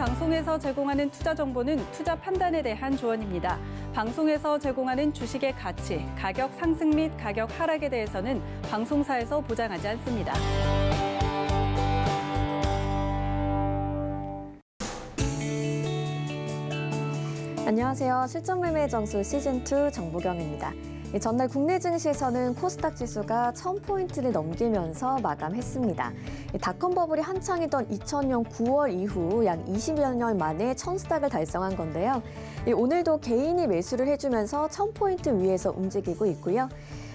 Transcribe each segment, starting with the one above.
방송에서 제공하는 투자 정보는 투자 판단에 대한 조언입니다. 방송에서 제공하는 주식의 가치, 가격 상승 및 가격 하락에 대해서는 방송사에서 보장하지 않습니다. 안녕하세요. 실전매매 정수 시즌2 정보경입니다. 전날 국내 증시에서는 코스닥 지수가 1000포인트를 넘기면서 마감했습니다. 닷컴 버블이 한창이던 2000년 9월 이후 약 20여 년 만에 1000스닥을 달성한 건데요. 오늘도 개인이 매수를 해주면서 1000포인트 위에서 움직이고 있고요.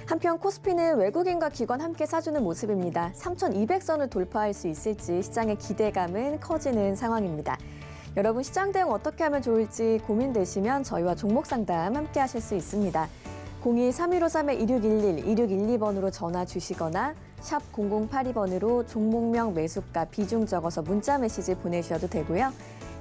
한편 코스피는 외국인과 기관 함께 사주는 모습입니다. 3200선을 돌파할 수 있을지 시장의 기대감은 커지는 상황입니다. 여러분 시장 대응 어떻게 하면 좋을지 고민되시면 저희와 종목 상담 함께 하실 수 있습니다. 02-3153-2611, 2612번으로 전화 주시거나 샵 0082번으로 종목명 매수가 비중 적어서 문자 메시지 보내주셔도 되고요.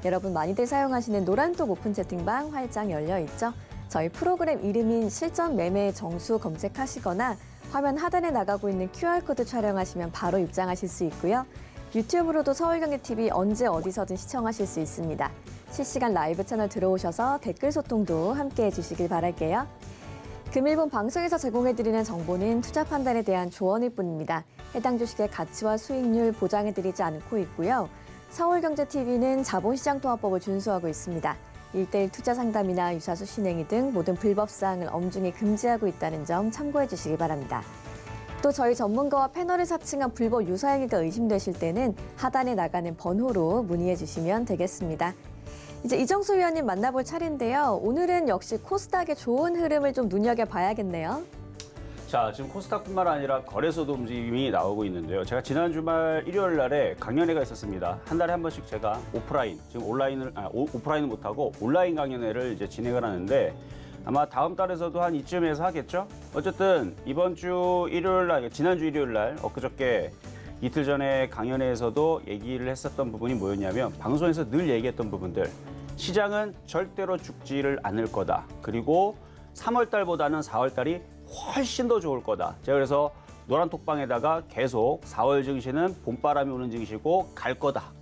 여러분 많이들 사용하시는 노란톡 오픈 채팅방 활짝 열려 있죠. 저희 프로그램 이름인 실전 매매 정수 검색하시거나 화면 하단에 나가고 있는 QR코드 촬영하시면 바로 입장하실 수 있고요. 유튜브로도 서울경제TV 언제 어디서든 시청하실 수 있습니다. 실시간 라이브 채널 들어오셔서 댓글 소통도 함께 해주시길 바랄게요. 금일본 방송에서 제공해드리는 정보는 투자 판단에 대한 조언일 뿐입니다. 해당 주식의 가치와 수익률 보장해드리지 않고 있고요. 서울경제TV는 자본시장통화법을 준수하고 있습니다. 1:1 투자 상담이나 유사수 신행위 등 모든 불법사항을 엄중히 금지하고 있다는 점 참고해 주시기 바랍니다. 또 저희 전문가와 패널을 사칭한 불법 유사행위가 의심되실 때는 하단에 나가는 번호로 문의해 주시면 되겠습니다. 이제 이정수 위원님 만나볼 차례인데요. 오늘은 역시 코스닥의 좋은 흐름을 좀 눈여겨봐야겠네요. 자, 지금 코스닥뿐만 아니라 거래소도 움직임이 나오고 있는데요. 제가 지난 주말 일요일 날에 강연회가 있었습니다. 한 달에 한 번씩 제가 오프라인, 지금 오프라인은 못하고 온라인 강연회를 이제 진행을 하는데 아마 다음 달에서도 한 이쯤에서 하겠죠? 어쨌든 이번 주 일요일 날, 지난주 일요일 날, 엊그저께 이틀 전에 강연회에서도 얘기를 했었던 부분이 뭐였냐면 방송에서 늘 얘기했던 부분들. 시장은 절대로 죽지를 않을 거다. 그리고 3월 달보다는 4월 달이 훨씬 더 좋을 거다. 제가 그래서 노란톡방에다가 계속 4월 증시는 봄바람이 오는 증시고 갈 거다.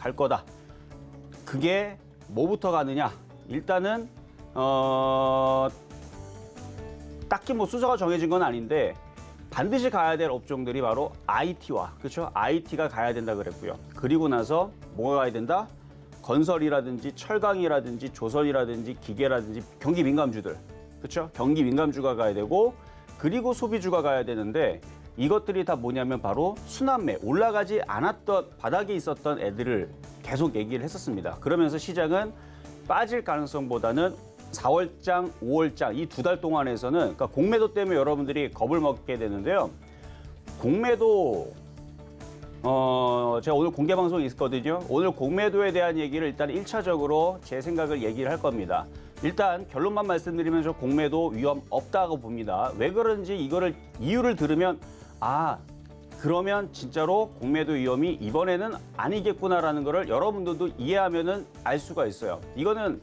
그게 뭐부터 가느냐? 일단은 딱히 뭐 순서가 정해진 건 아닌데 반드시 가야 될 업종들이 바로 IT와, 그렇죠? IT가 가야 된다 그랬고요. 그리고 나서 뭐가 가야 된다? 건설이라든지 철강이라든지 조선이라든지 기계라든지 경기 민감주들, 그렇죠? 경기 민감주가 가야 되고 그리고 소비주가 가야 되는데 이것들이 다 뭐냐면 바로 순환매, 올라가지 않았던 바닥에 있었던 애들을 계속 얘기를 했었습니다. 그러면서 시장은 빠질 가능성보다는 4월장, 5월장 이 2달 동안에서는 그러니까 공매도 때문에 여러분들이 겁을 먹게 되는데요. 공매도 제가 오늘 공개 방송이 있거든요. 오늘 공매도에 대한 얘기를 일단 1차적으로 제 생각을 얘기를 할 겁니다. 일단 결론만 말씀드리면 저 공매도 위험 없다고 봅니다. 왜 그런지 이거를 이유를 들으면 그러면 진짜로 공매도 위험이 이번에는 아니겠구나라는 거를 여러분들도 이해하면은 알 수가 있어요. 이거는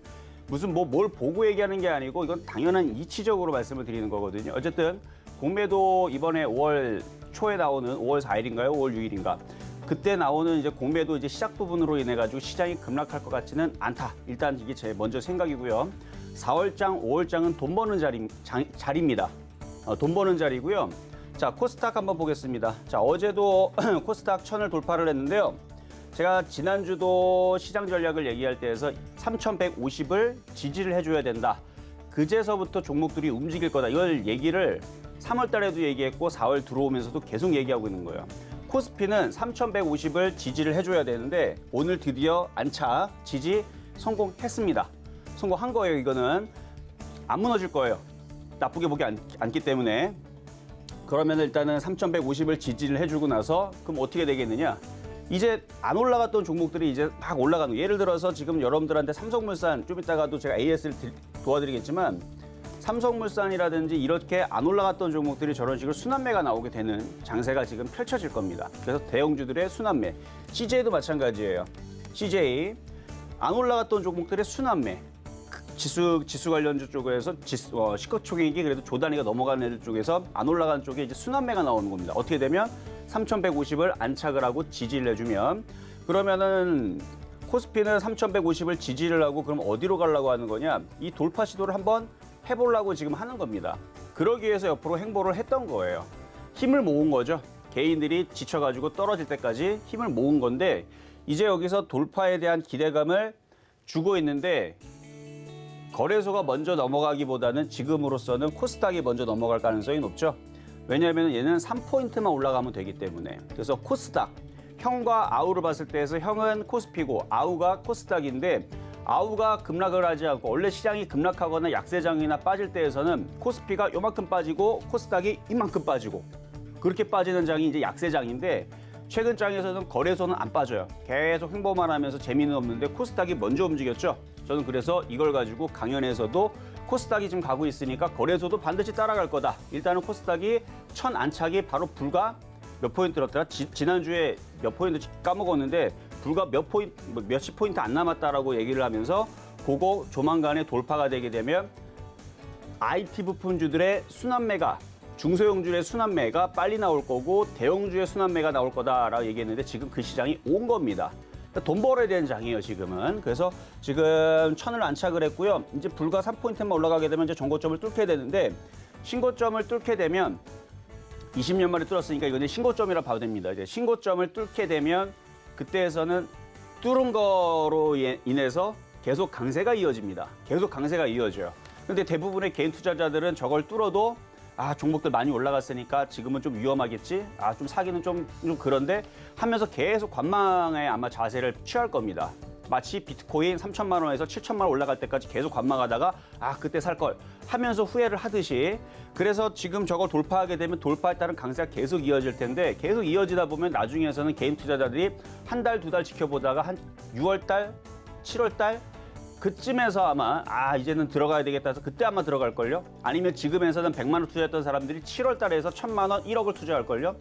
무슨 뭘 보고 얘기하는 게 아니고 이건 당연한 이치적으로 말씀을 드리는 거거든요. 어쨌든 공매도 이번에 5월 초에 나오는 5월 4일인가요? 5월 6일인가? 그때 나오는 이제 공매도 이제 시작 부분으로 인해 가지고 시장이 급락할 것 같지는 않다. 일단 이게 제 먼저 생각이고요. 4월장, 5월장은 돈 버는 자리입니다. 돈 버는 자리고요. 자, 코스닥 한번 보겠습니다. 자, 어제도 코스닥 1000을 돌파를 했는데요. 제가 지난주도 시장 전략을 얘기할 때에서 3150을 지지를 해줘야 된다. 그제서부터 종목들이 움직일 거다. 이걸 얘기를 3월 달에도 얘기했고 4월 들어오면서도 계속 얘기하고 있는 거예요. 코스피는 3150을 지지를 해줘야 되는데 오늘 드디어 안착 지지 성공했습니다. 성공한 거예요. 이거는 안 무너질 거예요. 나쁘게 보기 않기 때문에. 그러면 일단은 3150을 지지를 해주고 나서 그럼 어떻게 되겠느냐? 이제 안 올라갔던 종목들이 이제 막 올라가는 거예요. 예를 들어서 지금 여러분들한테 삼성물산 좀 이따가도 제가 AS를 도와드리겠지만 삼성물산이라든지 이렇게 안 올라갔던 종목들이 저런 식으로 순환매가 나오게 되는 장세가 지금 펼쳐질 겁니다. 그래서 대형주들의 순환매, CJ도 마찬가지예요. CJ 안 올라갔던 종목들의 순환매, 지수 관련주 쪽에서 시가총액이 그래도 조 단위가 넘어가는 애들 쪽에서 안 올라간 쪽에 이제 순환매가 나오는 겁니다. 어떻게 되면 3150을 안착을 하고 지지를 해주면 그러면은 코스피는 3,150을 지지를 하고 그럼 어디로 가려고 하는 거냐? 이 돌파 시도를 한번 해보려고 지금 하는 겁니다. 그러기 위해서 옆으로 행보를 했던 거예요. 힘을 모은 거죠. 개인들이 지쳐가지고 떨어질 때까지 힘을 모은 건데 이제 여기서 돌파에 대한 기대감을 주고 있는데 거래소가 먼저 넘어가기보다는 지금으로서는 코스닥이 먼저 넘어갈 가능성이 높죠. 왜냐하면 얘는 3포인트만 올라가면 되기 때문에. 그래서 코스닥, 형과 아우를 봤을 때에서 형은 코스피고 아우가 코스닥인데 아우가 급락을 하지 않고 원래 시장이 급락하거나 약세장이나 빠질 때에서는 코스피가 요만큼 빠지고 코스닥이 이만큼 빠지고 그렇게 빠지는 장이 이제 약세장인데 최근 장에서는 거래소는 안 빠져요. 계속 횡보만 하면서 재미는 없는데 코스닥이 먼저 움직였죠. 저는 그래서 이걸 가지고 강연에서도 코스닥이 지금 가고 있으니까 거래소도 반드시 따라갈 거다. 일단은 코스닥이 천 안착이 바로 불과 몇 포인트 들었더라? 지난주에 몇 포인트 까먹었는데 불과 몇십 포인트 안 남았다라고 얘기를 하면서 그거 조만간에 돌파가 되게 되면 IT 부품주들의 순환매가 중소형주의 순환매가 빨리 나올 거고 대형주의 순환매가 나올 거다라고 얘기했는데 지금 그 시장이 온 겁니다. 그러니까 돈 벌어야 되는 장이에요, 지금은. 그래서 지금 천을 안착을 했고요. 이제 불과 3포인트만 올라가게 되면 이제 전고점을 뚫게 되는데 신고점을 뚫게 되면 20년 만에 뚫었으니까 이건 신고점이라 봐도 됩니다. 이제 신고점을 뚫게 되면 그때에서는 뚫은 거로 인해서 계속 강세가 이어집니다. 계속 강세가 이어져요. 근데 대부분의 개인 투자자들은 저걸 뚫어도 종목들 많이 올라갔으니까 지금은 좀 위험하겠지? 좀 사기는 좀 그런데 하면서 계속 관망에 아마 자세를 취할 겁니다. 마치 비트코인 3천만 원에서 7천만 원 올라갈 때까지 계속 관망하다가 그때 살 걸 하면서 후회를 하듯이 그래서 지금 저걸 돌파하게 되면 돌파에 따른 강세가 계속 이어질 텐데 계속 이어지다 보면 나중에서는 개인 투자자들이 한 달, 두 달 지켜보다가 한 6월 달, 7월 달 그쯤에서 아마 이제는 들어가야 되겠다 해서 그때 아마 들어갈걸요? 아니면 지금에서는 100만 원 투자했던 사람들이 7월 달에서 1,000만 원, 1억을 투자할걸요?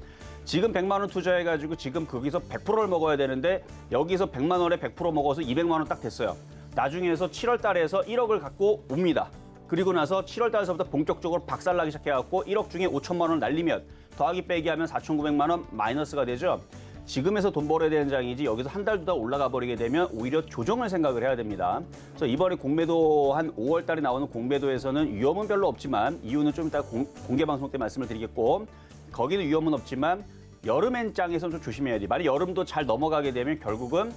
지금 100만 원 투자해가지고 지금 거기서 100%를 먹어야 되는데 여기서 100만 원에 100% 먹어서 200만 원 딱 됐어요. 나중에서 7월 달에서 1억을 갖고 옵니다. 그리고 나서 7월 달에서부터 본격적으로 박살나기 시작해갖고 1억 중에 5천만 원 날리면 더하기 빼기 하면 4,900만 원 마이너스가 되죠. 지금에서 돈 벌어야 되는 장이지 여기서 한 달 두 달 올라가 버리게 되면 오히려 조정을 생각을 해야 됩니다. 그래서 이번에 공매도 한 5월 달에 나오는 공매도에서는 위험은 별로 없지만 이유는 좀 이따 공개 방송 때 말씀을 드리겠고 거기는 위험은 없지만 여름엔 장에서는 좀 조심해야 돼. 만약 여름도 잘 넘어가게 되면 결국은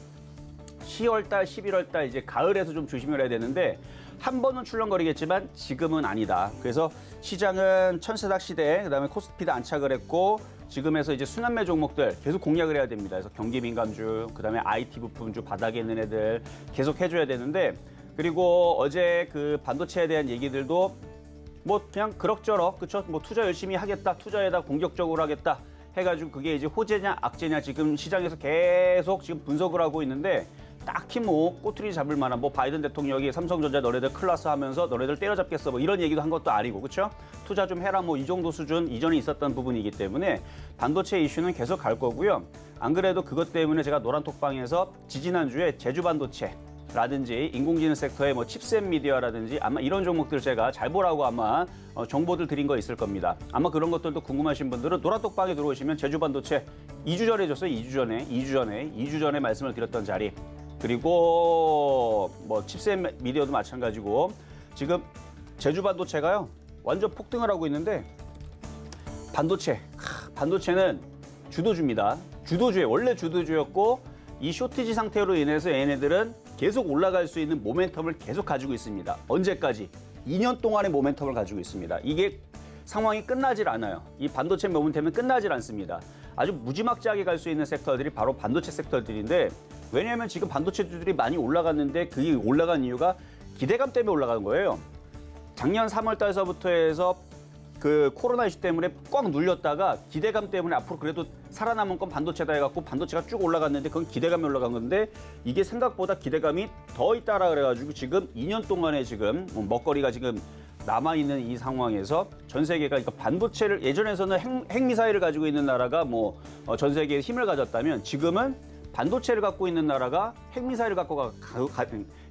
10월 달, 11월 달 이제 가을에서 좀 조심을 해야 되는데 한 번은 출렁거리겠지만 지금은 아니다. 그래서 시장은 천세닥 시대, 그다음에 코스피도 안착을 했고 지금에서 이제 순환매 종목들 계속 공략을 해야 됩니다. 그래서 경기 민감주, 그다음에 IT 부품주 바닥에 있는 애들 계속 해줘야 되는데 그리고 어제 그 반도체에 대한 얘기들도 뭐 그냥 그럭저럭 그렇죠. 뭐 투자 열심히 하겠다, 투자에다 공격적으로 하겠다 해가지고 그게 이제 호재냐 악재냐 지금 시장에서 계속 지금 분석을 하고 있는데. 딱히 뭐 꼬투리 잡을 만한 뭐 바이든 대통령이 삼성전자 너네들 클라스 하면서 너네들 때려잡겠어 뭐 이런 얘기도 한 것도 아니고 그렇죠? 투자 좀 해라 뭐 이 정도 수준 이전에 있었던 부분이기 때문에 반도체 이슈는 계속 갈 거고요. 안 그래도 그것 때문에 제가 노란톡방에서 지지난주에 제주반도체라든지 인공지능 섹터의 뭐 칩셋 미디어라든지 아마 이런 종목들 제가 잘 보라고 아마 정보들 드린 거 있을 겁니다. 아마 그런 것들도 궁금하신 분들은 노란톡방에 들어오시면 제주반도체 2주 전에 줬어요. 2주 전에 말씀을 드렸던 자리. 그리고 뭐 칩셋 미디어도 마찬가지고 지금 제주 반도체가요 완전 폭등을 하고 있는데 반도체는 주도주입니다. 원래 주도주였고 이 쇼티지 상태로 인해서 얘네들은 계속 올라갈 수 있는 모멘텀을 계속 가지고 있습니다. 언제까지? 2년 동안의 모멘텀을 가지고 있습니다. 이게 상황이 끝나질 않아요. 이 반도체 모멘텀은 끝나질 않습니다. 아주 무지막지하게 갈 수 있는 섹터들이 바로 반도체 섹터들인데 왜냐하면 지금 반도체주들이 많이 올라갔는데 그게 올라간 이유가 기대감 때문에 올라간 거예요. 작년 3월 달서부터 해서 그 코로나 이슈 때문에 꽉 눌렸다가 기대감 때문에 앞으로 그래도 살아남은 건 반도체다 해갖고 반도체가 쭉 올라갔는데 그건 기대감이 올라간 건데 이게 생각보다 기대감이 더 있다라 그래가지고 지금 2년 동안에 지금 먹거리가 지금 남아있는 이 상황에서 전 세계가 그러니까 반도체를 예전에서는 핵미사일을 가지고 있는 나라가 뭐 전 세계에 힘을 가졌다면 지금은 반도체를 갖고 있는 나라가 핵미사일을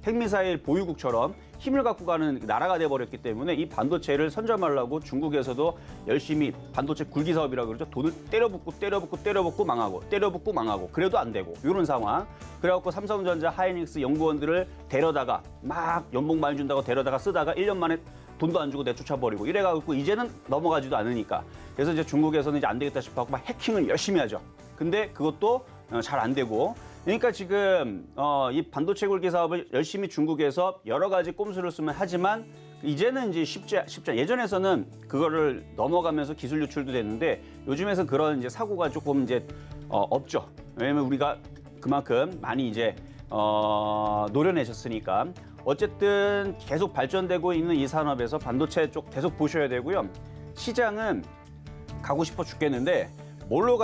핵미사일 보유국처럼 힘을 갖고 가는 나라가 돼버렸기 때문에 이 반도체를 선점하려고 중국에서도 열심히 반도체 굴기 사업이라고 그러죠. 돈을 때려붓고 망하고 그래도 안 되고 이런 상황. 그래갖고 삼성전자, 하이닉스 연구원들을 데려다가 막 연봉 많이 준다고 데려다가 쓰다가 1년 만에 돈도 안 주고 내쫓아버리고 이래가지고 이제는 넘어가지도 않으니까. 그래서 이제 중국에서는 이제 안 되겠다 싶어서 막 해킹을 열심히 하죠. 근데 그것도 잘 안 되고. 그러니까 지금 이 반도체 굴기 사업을 열심히 중국에서 여러 가지 꼼수를 쓰면 하지만 이제는 이제 쉽지 예전에서는 그거를 넘어가면서 기술 유출도 됐는데 요즘에서 그런 이제 사고가 조금 이제 없죠. 왜냐면 우리가 그만큼 많이 이제 노려내셨으니까. 어쨌든 계속 발전되고 있는 이 산업에서 반도체 쪽 계속 보셔야 되고요. 시장은 가고 싶어 죽겠는데 뭘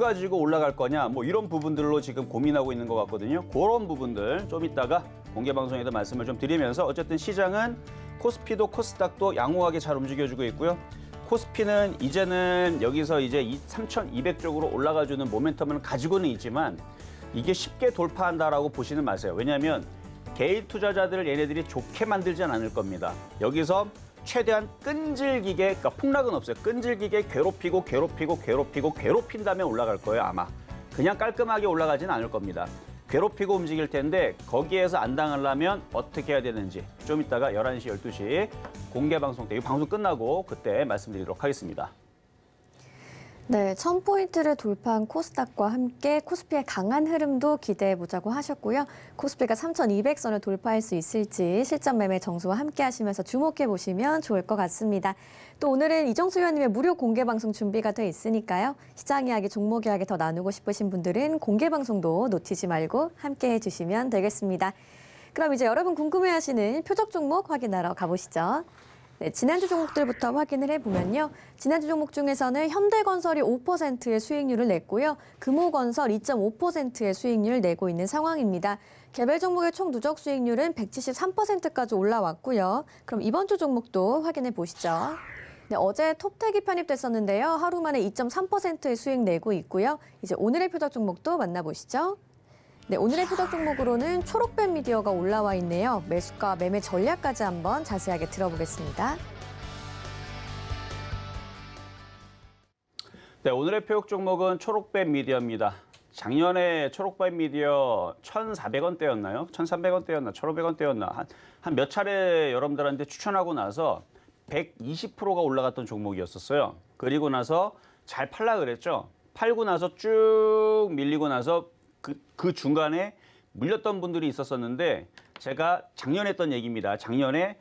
가지고 올라갈 거냐 뭐 이런 부분들로 지금 고민하고 있는 것 같거든요. 그런 부분들 좀 이따가 공개 방송에도 말씀을 좀 드리면서 어쨌든 시장은 코스피도 코스닥도 양호하게 잘 움직여주고 있고요. 코스피는 이제는 여기서 이제 3,200 쪽으로 올라가주는 모멘텀을 가지고는 있지만 이게 쉽게 돌파한다라고 보시는 마세요. 왜냐하면 개인 투자자들을 얘네들이 좋게 만들진 않을 겁니다. 여기서 최대한 끈질기게, 그러니까 폭락은 없어요. 끈질기게 괴롭힌 다음에 올라갈 거예요, 아마. 그냥 깔끔하게 올라가진 않을 겁니다. 괴롭히고 움직일 텐데 거기에서 안 당하려면 어떻게 해야 되는지 좀 이따가 11시, 12시 공개 방송 때, 이 방송 끝나고 그때 말씀드리도록 하겠습니다. 네, 1000포인트를 돌파한 코스닥과 함께 코스피의 강한 흐름도 기대해 보자고 하셨고요. 코스피가 3200선을 돌파할 수 있을지 실전 매매 정수와 함께 하시면서 주목해 보시면 좋을 것 같습니다. 또 오늘은 이정수 의원님의 무료 공개 방송 준비가 돼 있으니까요. 시장 이야기, 종목 이야기 더 나누고 싶으신 분들은 공개 방송도 놓치지 말고 함께 해주시면 되겠습니다. 그럼 이제 여러분 궁금해하시는 표적 종목 확인하러 가보시죠. 네, 지난주 종목들부터 확인을 해보면요. 지난주 종목 중에서는 현대건설이 5%의 수익률을 냈고요. 금호건설 2.5%의 수익률을 내고 있는 상황입니다. 개별 종목의 총 누적 수익률은 173%까지 올라왔고요. 그럼 이번 주 종목도 확인해 보시죠. 네, 어제 톱택이 편입됐었는데요. 하루 만에 2.3%의 수익 내고 있고요. 이제 오늘의 표적 종목도 만나보시죠. 네, 오늘의 표적 종목으로는 초록뱀 미디어가 올라와 있네요. 매수가, 매매 전략까지 한번 자세하게 들어보겠습니다. 네, 오늘의 표적 종목은 초록뱀 미디어입니다. 작년에 초록뱀 미디어 1,400원대였나요? 1,300원대였나? 1,500원대였나? 한 몇 차례 여러분들한테 추천하고 나서 120%가 올라갔던 종목이었었어요. 그리고 나서 잘 팔라 그랬죠. 팔고 나서 쭉 밀리고 나서 그 중간에 물렸던 분들이 있었었는데 제가 작년에 했던 얘기입니다. 작년에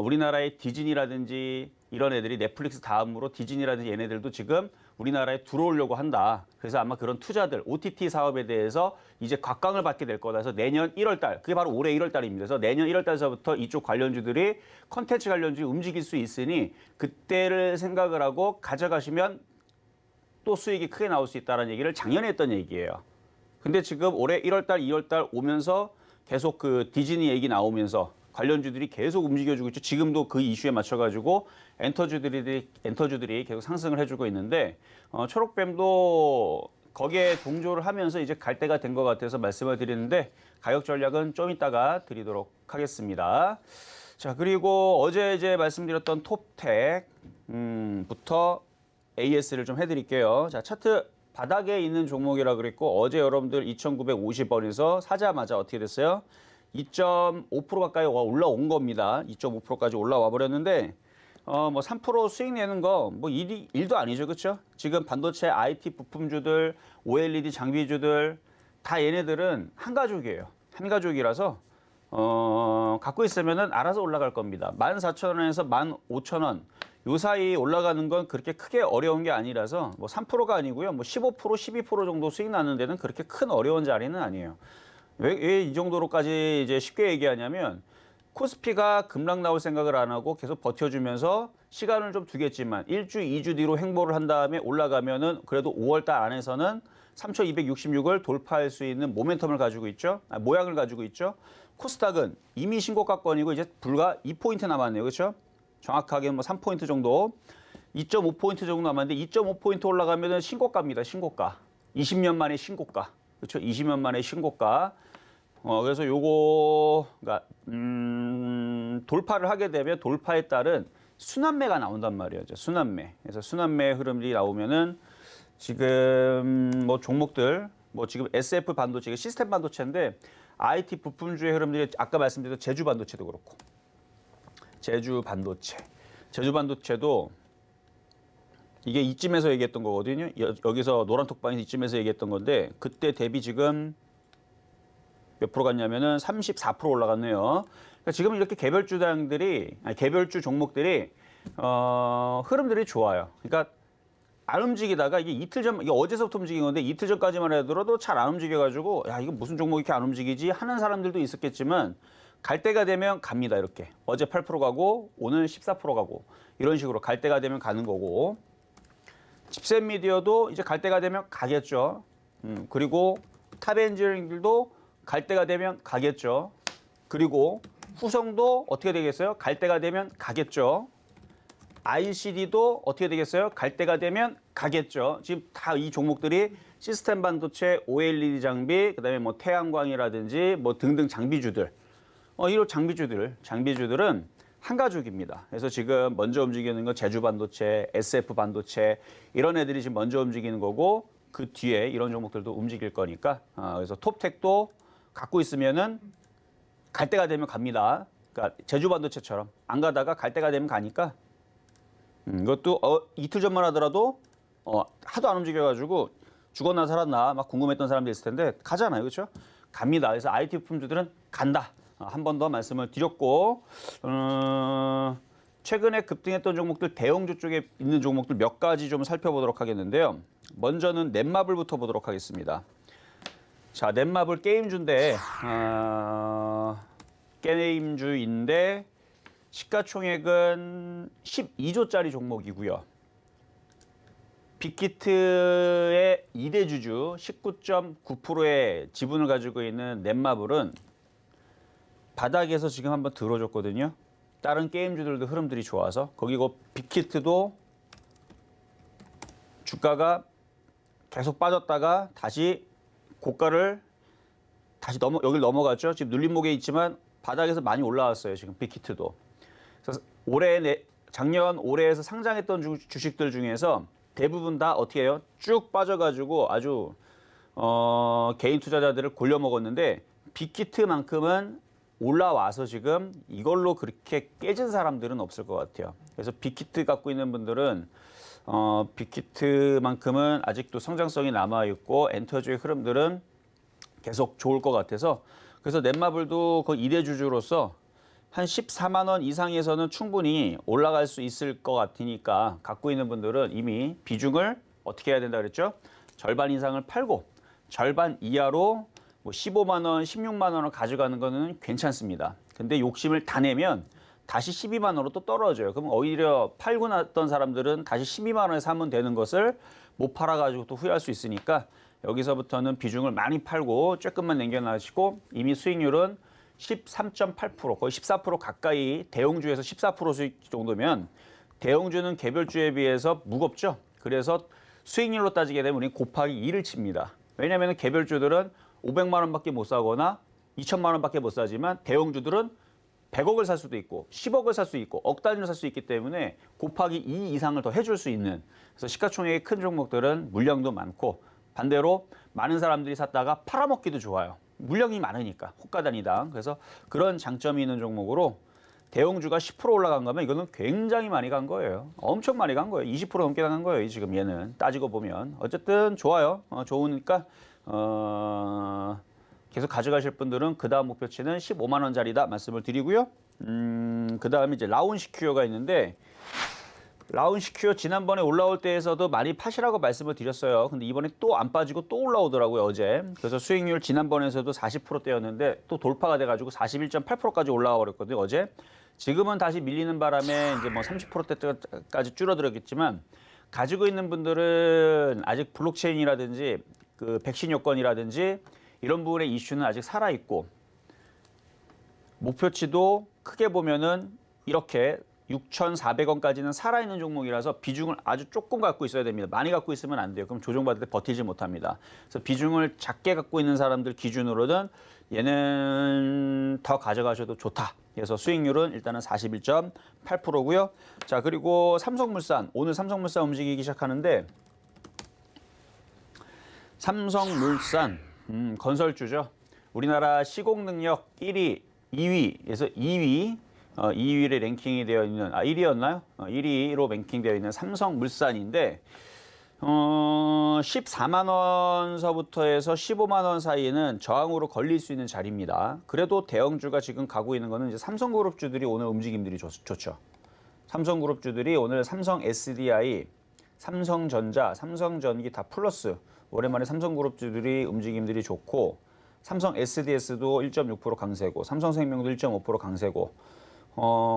우리나라의 디즈니라든지 이런 애들이 넷플릭스 다음으로 디즈니라든지 얘네들도 지금 우리나라에 들어오려고 한다. 그래서 아마 그런 투자들, OTT 사업에 대해서 이제 곽강을 받게 될 거다. 그래서 내년 1월 달, 그게 바로 올해 1월 달입니다. 그래서 내년 1월 달서부터 이쪽 관련주들이 컨텐츠 관련주들이 움직일 수 있으니 그때를 생각을 하고 가져가시면 또 수익이 크게 나올 수 있다는 얘기를 작년에 했던 얘기예요. 근데 지금 올해 1월 달, 2월 달 오면서 계속 그 디즈니 얘기 나오면서 관련주들이 계속 움직여주고 있죠. 지금도 그 이슈에 맞춰가지고 엔터주들이 계속 상승을 해주고 있는데 초록뱀도 거기에 동조를 하면서 이제 갈 때가 된 것 같아서 말씀을 드리는데 가격 전략은 좀 이따가 드리도록 하겠습니다. 자, 그리고 어제 이제 말씀드렸던 톱텍부터 AS를 좀 해드릴게요. 자, 차트 바닥에 있는 종목이라 그랬고 어제 여러분들 2,950원에서 사자마자 어떻게 됐어요? 2.5% 가까이 올라온 겁니다. 2.5%까지 올라와 버렸는데 뭐 3% 수익 내는 거 뭐 일도 아니죠. 그렇죠? 지금 반도체 IT 부품주들, OLED 장비주들 다 얘네들은 한 가족이에요. 한 가족이라서 갖고 있으면은 알아서 올라갈 겁니다. 14,000원에서 15,000원 요 사이 올라가는 건 그렇게 크게 어려운 게 아니라서 뭐 3%가 아니고요. 뭐 15%, 12% 정도 수익 나는 데는 그렇게 큰 어려운 자리는 아니에요. 왜 이 정도로까지 이제 쉽게 얘기하냐면 코스피가 급락 나올 생각을 안 하고 계속 버텨주면서 시간을 좀 두겠지만 1주, 2주 뒤로 횡보를 한 다음에 올라가면은 그래도 5월달 안에서는 3,266을 돌파할 수 있는 모멘텀을 가지고 있죠. 모양을 가지고 있죠. 코스닥은 이미 신고가권이고 이제 불과 2포인트 남았네요. 그렇죠? 정확하게 뭐 3포인트 정도, 2.5포인트 정도 남았는데 2.5포인트 올라가면은 신고가입니다. 신고가. 20년 만에 신고가. 그렇죠? 20년 만에 신고가. 그래서 요거가 돌파를 하게 되면 돌파에 따른 순환매가 나온단 말이에요. 순환매. 그래서 순환매 흐름이 나오면은 지금 뭐 종목들 뭐 지금 SF 반도체, 시스템 반도체인데 IT 부품주의 흐름들이 아까 말씀드린 제주 반도체도 그렇고 제주 반도체도 이게 이쯤에서 얘기했던 거거든요. 여기서 노란톡방에서 이쯤에서 얘기했던 건데 그때 대비 지금 몇 프로 갔냐면은 34% 올라갔네요. 그러니까 지금 이렇게 개별주 종목들이 흐름들이 좋아요. 그러니까 안 움직이다가 이게 이게 어제서부터 움직인 건데 이틀 전까지만 해도 잘 안 움직여가지고 야 이거 무슨 종목이 이렇게 안 움직이지 하는 사람들도 있었겠지만 갈 때가 되면 갑니다. 이렇게 어제 8% 가고 오늘 14% 가고 이런 식으로 갈 때가 되면 가는 거고 집센 미디어도 이제 갈 때가 되면 가겠죠. 그리고 탑 엔지니어링들도 갈 때가 되면 가겠죠. 그리고 후성도 어떻게 되겠어요? 갈 때가 되면 가겠죠. ICD도 어떻게 되겠어요? 갈 때가 되면 가겠죠. 지금 다 이 종목들이 시스템 반도체, OLED 장비, 그다음에 뭐 태양광이라든지 뭐 등등 장비주들. 이런 장비주들은 한 가족입니다. 그래서 지금 먼저 움직이는 건 제주 반도체, SF 반도체 이런 애들이 지금 먼저 움직이는 거고 그 뒤에 이런 종목들도 움직일 거니까 그래서 톱텍도 갖고 있으면은 갈 때가 되면 갑니다. 그러니까 제주 반도체처럼 안 가다가 갈 때가 되면 가니까 이것도 이틀 전만 하더라도 하도 안 움직여가지고 죽었나 살았나 막 궁금했던 사람들 있을 텐데 가잖아요, 그렇죠? 갑니다. 그래서 IT 부품주들은 간다. 한 번 더 말씀을 드렸고 최근에 급등했던 종목들 대형주 쪽에 있는 종목들 몇 가지 좀 살펴보도록 하겠는데요. 먼저는 넷마블부터 보도록 하겠습니다. 자, 넷마블 게임주인데 게임주인데 시가총액은 12조짜리 종목이고요. 빅히트의 2대 주주 19.9%의 지분을 가지고 있는 넷마블은 바닥에서 지금 한번 들어줬거든요. 다른 게임주들도 흐름들이 좋아서 거기고 빅히트도 주가가 계속 빠졌다가 다시 고가를 다시 여기를 넘어갔죠. 지금 눌림목에 있지만 바닥에서 많이 올라왔어요. 지금 빅히트도. 그래서 작년 올해에서 상장했던 주식들 중에서 대부분 다 어떻게 해요? 쭉 빠져가지고 아주 개인 투자자들을 골려 먹었는데 빅히트만큼은 올라와서 지금 이걸로 그렇게 깨진 사람들은 없을 것 같아요. 그래서 빅히트 갖고 있는 분들은 빅히트만큼은 아직도 성장성이 남아있고 엔터주의 흐름들은 계속 좋을 것 같아서 그래서 넷마블도 그 2대 주주로서 한 14만 원 이상에서는 충분히 올라갈 수 있을 것 같으니까 갖고 있는 분들은 이미 비중을 어떻게 해야 된다 그랬죠? 절반 이상을 팔고 절반 이하로 뭐 15만 원, 16만 원을 가져가는 거는 괜찮습니다. 근데 욕심을 다 내면 다시 12만 원으로 또 떨어져요. 그럼 오히려 팔고 났던 사람들은 다시 12만 원에 사면 되는 것을 못 팔아가지고 또 후회할 수 있으니까 여기서부터는 비중을 많이 팔고 조금만 남겨놔시고 이미 수익률은 13.8%, 거의 14% 가까이 대형주에서 14% 수익 정도면 대형주는 개별주에 비해서 무겁죠. 그래서 수익률로 따지게 되면 우리 곱하기 2를 칩니다. 왜냐하면 개별주들은 500만 원밖에 못 사거나 2천만 원밖에 못 사지만 대형주들은 100억을 살 수도 있고 10억을 살 수 있고 억 단위로 살 수 있기 때문에 곱하기 2 이상을 더 해줄 수 있는 그래서 시가총액이 큰 종목들은 물량도 많고 반대로 많은 사람들이 샀다가 팔아먹기도 좋아요. 물량이 많으니까 호가 단위당. 그래서 그런 장점이 있는 종목으로 대형주가 10% 올라간 거면 이거는 굉장히 많이 간 거예요. 엄청 많이 간 거예요. 20% 넘게 간 거예요. 지금 얘는 따지고 보면. 어쨌든 좋아요. 좋으니까 계속 가져가실 분들은 그 다음 목표치는 15만 원짜리다 말씀을 드리고요. 그 다음에 이제 라운시큐어가 있는데 라운시큐어 지난번에 올라올 때에서도 많이 파시라고 말씀을 드렸어요. 근데 이번에 또 안 빠지고 또 올라오더라고요, 어제. 그래서 수익률 지난번에서도 40%대였는데 또 돌파가 돼가지고 41.8%까지 올라와 버렸거든요, 어제. 지금은 다시 밀리는 바람에 이제 뭐 30%대까지 줄어들었겠지만 가지고 있는 분들은 아직 블록체인이라든지 그 백신 요건이라든지 이런 부분의 이슈는 아직 살아있고 목표치도 크게 보면은 이렇게 6,400원까지는 살아있는 종목이라서 비중을 아주 조금 갖고 있어야 됩니다. 많이 갖고 있으면 안 돼요. 그럼 조정받을 때 버티지 못합니다. 그래서 비중을 작게 갖고 있는 사람들 기준으로는 얘는 더 가져가셔도 좋다. 그래서 수익률은 일단은 41.8%고요. 자, 그리고 삼성물산. 오늘 삼성물산 움직이기 시작하는데 삼성물산 건설주죠. 우리나라 시공능력 1위, 2위에서 2위에 랭킹이 되어 있는 1위였나요? 1위로 랭킹되어 있는 삼성물산인데 14만 원서부터 해서 15만 원 사이에는 저항으로 걸릴 수 있는 자리입니다. 그래도 대형주가 지금 가고 있는 거는 이제 삼성그룹주들이 오늘 움직임들이 좋죠. 삼성그룹주들이 오늘 삼성 SDI, 삼성전자, 삼성전기 다 플러스. 오랜만에 삼성그룹주들이 움직임들이 좋고 삼성 SDS도 1.6% 강세고 삼성생명도 1.5% 강세고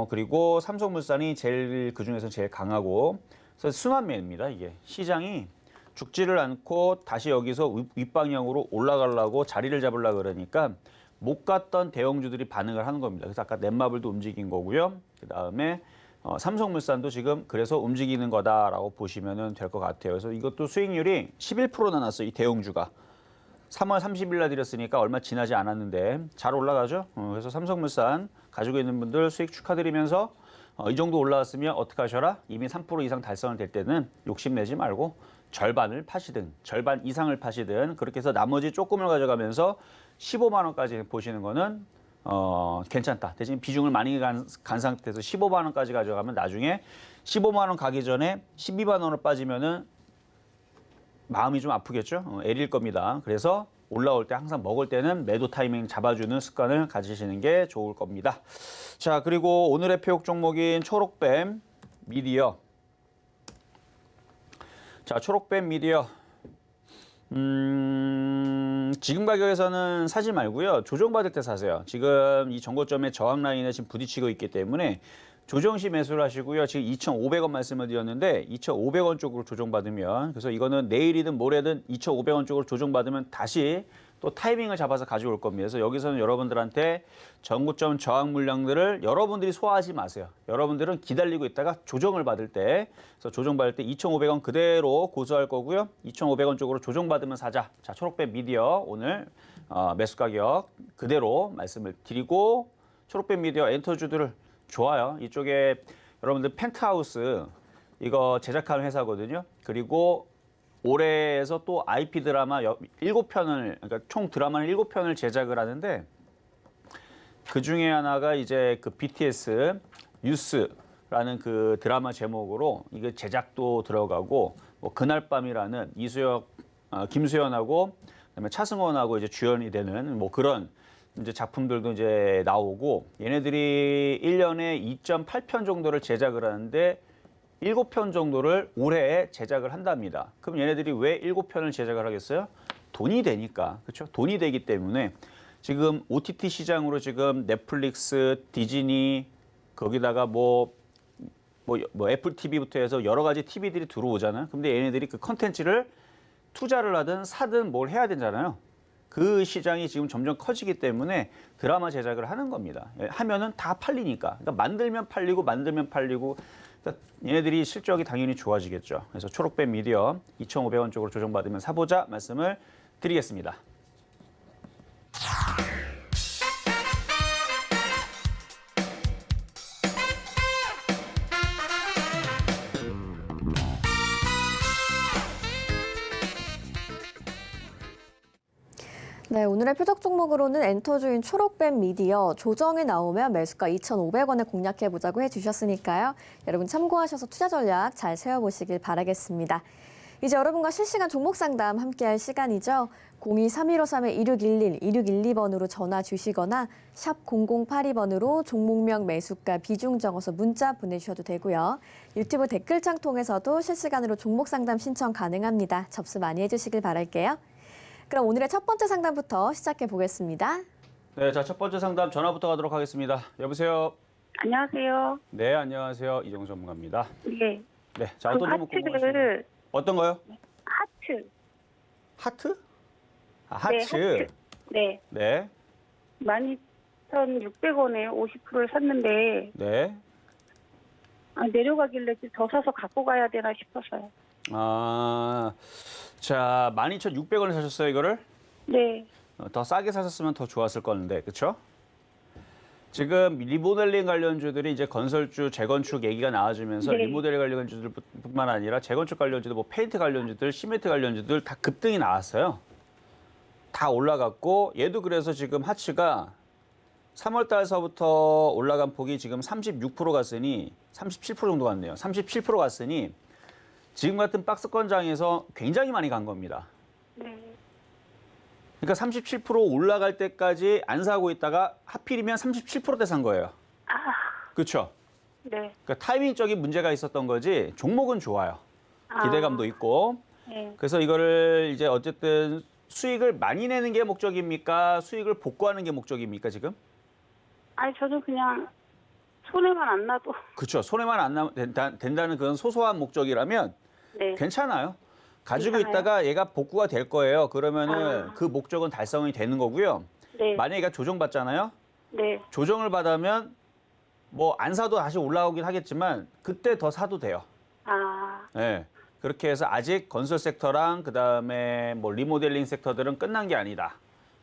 그리고 삼성물산이 제일 그중에서 제일 강하고 그래서 순환매입니다. 이게 시장이 죽지를 않고 다시 여기서 윗방향으로 올라가려고 자리를 잡으려고 그러니까 못 갔던 대형주들이 반응을 하는 겁니다. 그래서 아까 넷마블도 움직인 거고요. 그다음에 삼성물산도 지금 그래서 움직이는 거다라고 보시면 될 것 같아요. 그래서 이것도 수익률이 11% 나왔어요. 이 대형주가. 3월 30일 날 드렸으니까 얼마 지나지 않았는데 잘 올라가죠. 그래서 삼성물산 가지고 있는 분들 수익 축하드리면서 이 정도 올라왔으면 어떻게 하셔라? 이미 3% 이상 달성을 될 때는 욕심내지 말고 절반을 파시든 절반 이상을 파시든 그렇게 해서 나머지 조금을 가져가면서 15만 원까지 보시는 거는 괜찮다. 대신 비중을 많이 간 상태에서 15만 원까지 가져가면 나중에 15만 원 가기 전에 12만 원으로 빠지면은 마음이 좀 아프겠죠? 애릴 겁니다. 그래서 올라올 때 항상 먹을 때는 매도 타이밍 잡아주는 습관을 가지시는 게 좋을 겁니다. 자, 그리고 오늘의 표육 종목인 초록뱀 미디어. 자, 초록뱀 미디어. 지금 가격에서는 사지 말고요. 조정받을 때 사세요. 지금 이 정고점의 저항 라인에 지금 부딪히고 있기 때문에 조정시 매수를 하시고요. 지금 2,500원 말씀을 드렸는데 2,500원 쪽으로 조정받으면 그래서 이거는 내일이든 모레든 2,500원 쪽으로 조정받으면 다시 또 타이밍을 잡아서 가져올 겁니다. 그래서 여기서는 여러분들한테 전고점 저항 물량들을 여러분들이 소화하지 마세요. 여러분들은 기다리고 있다가 조정을 받을 때 그래서 조정받을 때 2,500원 그대로 고수할 거고요. 2,500원 쪽으로 조정받으면 사자. 자, 초록뱀 미디어 오늘 매수 가격 그대로 말씀을 드리고 초록뱀 미디어 엔터주들을 좋아요. 이쪽에 여러분들 펜트하우스 이거 제작하는 회사거든요. 그리고 올해에서 또 IP 드라마 7편을 그러니까 총 드라마는 7편을 제작을 하는데 그 중에 하나가 이제 그 BTS 뉴스라는 그 드라마 제목으로 이게 제작도 들어가고 뭐 그날 밤이라는 이수혁 김수현하고 그다음에 차승원하고 이제 주연이 되는 뭐 그런 이제 작품들도 이제 나오고 얘네들이 1년에 2.8편 정도를 제작을 하는데 7편 정도를 올해 제작을 한답니다. 그럼 얘네들이 왜 7편을 제작을 하겠어요? 돈이 되니까. 그렇죠? 돈이 되기 때문에 지금 OTT 시장으로 지금 넷플릭스, 디즈니 거기다가 뭐 애플 TV부터 해서 여러 가지 TV들이 들어오잖아요. 근데 얘네들이 그 컨텐츠를 투자를 하든 사든 뭘 해야 되잖아요. 그 시장이 지금 점점 커지기 때문에 드라마 제작을 하는 겁니다. 하면은 다 팔리니까. 그러니까 만들면 팔리고 그러니까 얘네들이 실적이 당연히 좋아지겠죠. 그래서 초록뱀 미디어 2,500원 쪽으로 조정받으면 사보자 말씀을 드리겠습니다. 네, 오늘의 표적 종목으로는 엔터주인 초록뱀 미디어 조정이 나오면 매수가 2,500원에 공략해보자고 해주셨으니까요. 여러분 참고하셔서 투자 전략 잘 세워보시길 바라겠습니다. 이제 여러분과 실시간 종목 상담 함께할 시간이죠. 02-3153-2611, 2612번으로 전화 주시거나 샵 0082번으로 종목명 매수가 비중 적어서 문자 보내주셔도 되고요. 유튜브 댓글창 통해서도 실시간으로 종목 상담 신청 가능합니다. 접수 많이 해주시길 바랄게요. 그럼 오늘의 첫 번째 상담부터 시작해 보겠습니다. 네, 자, 첫 번째 상담 전화부터 가도록 하겠습니다. 여보세요. 안녕하세요. 네, 안녕하세요. 이정수 전문가입니다. 네. 네, 자, 어떤 종목 궁금하신가요? 어떤 거요? 하트. 하트? 네, 하츠. 하트. 네. 네. 12,600원에 50%를 샀는데 네. 내려가길래 더 사서 갖고 가야 되나 싶어서요. 아, 자, 12,600원에 사셨어요, 이거를? 네. 더 싸게 사셨으면 더 좋았을 건데, 그렇죠? 지금 리모델링 관련주들이 이제 건설주, 재건축 얘기가 나와주면서 네. 리모델링 관련주들뿐만 아니라 재건축 관련주들, 뭐 페인트 관련주들, 시멘트 관련주들 다 급등이 나왔어요. 다 올라갔고 얘도 그래서 지금 하치가 3월 달서부터 올라간 폭이 지금 36% 갔으니 37% 정도 갔네요. 37% 갔으니 지금 같은 박스권장에서 굉장히 많이 간 겁니다. 네. 그러니까 37% 올라갈 때까지 안 사고 있다가 하필이면 37%대 산 거예요. 아, 그렇죠? 네. 그러니까 타이밍적인 문제가 있었던 거지 종목은 좋아요. 아. 기대감도 있고. 네. 그래서 이거를 이제 어쨌든 수익을 많이 내는 게 목적입니까? 수익을 복구하는 게 목적입니까, 지금? 아니, 저는 그냥 손해만 안 나도. 그렇죠. 손해만 안 나면 된다는 그런 소소한 목적이라면 네. 괜찮아요. 가지고 괜찮아요? 있다가 얘가 복구가 될 거예요. 그러면은 아. 그 목적은 달성이 되는 거고요. 네. 만약에 얘가 조정받잖아요. 네. 조정을 받으면 뭐 안 사도 다시 올라오긴 하겠지만 그때 더 사도 돼요. 아, 네. 그렇게 해서 아직 건설 섹터랑 그다음에 뭐 리모델링 섹터들은 끝난 게 아니다.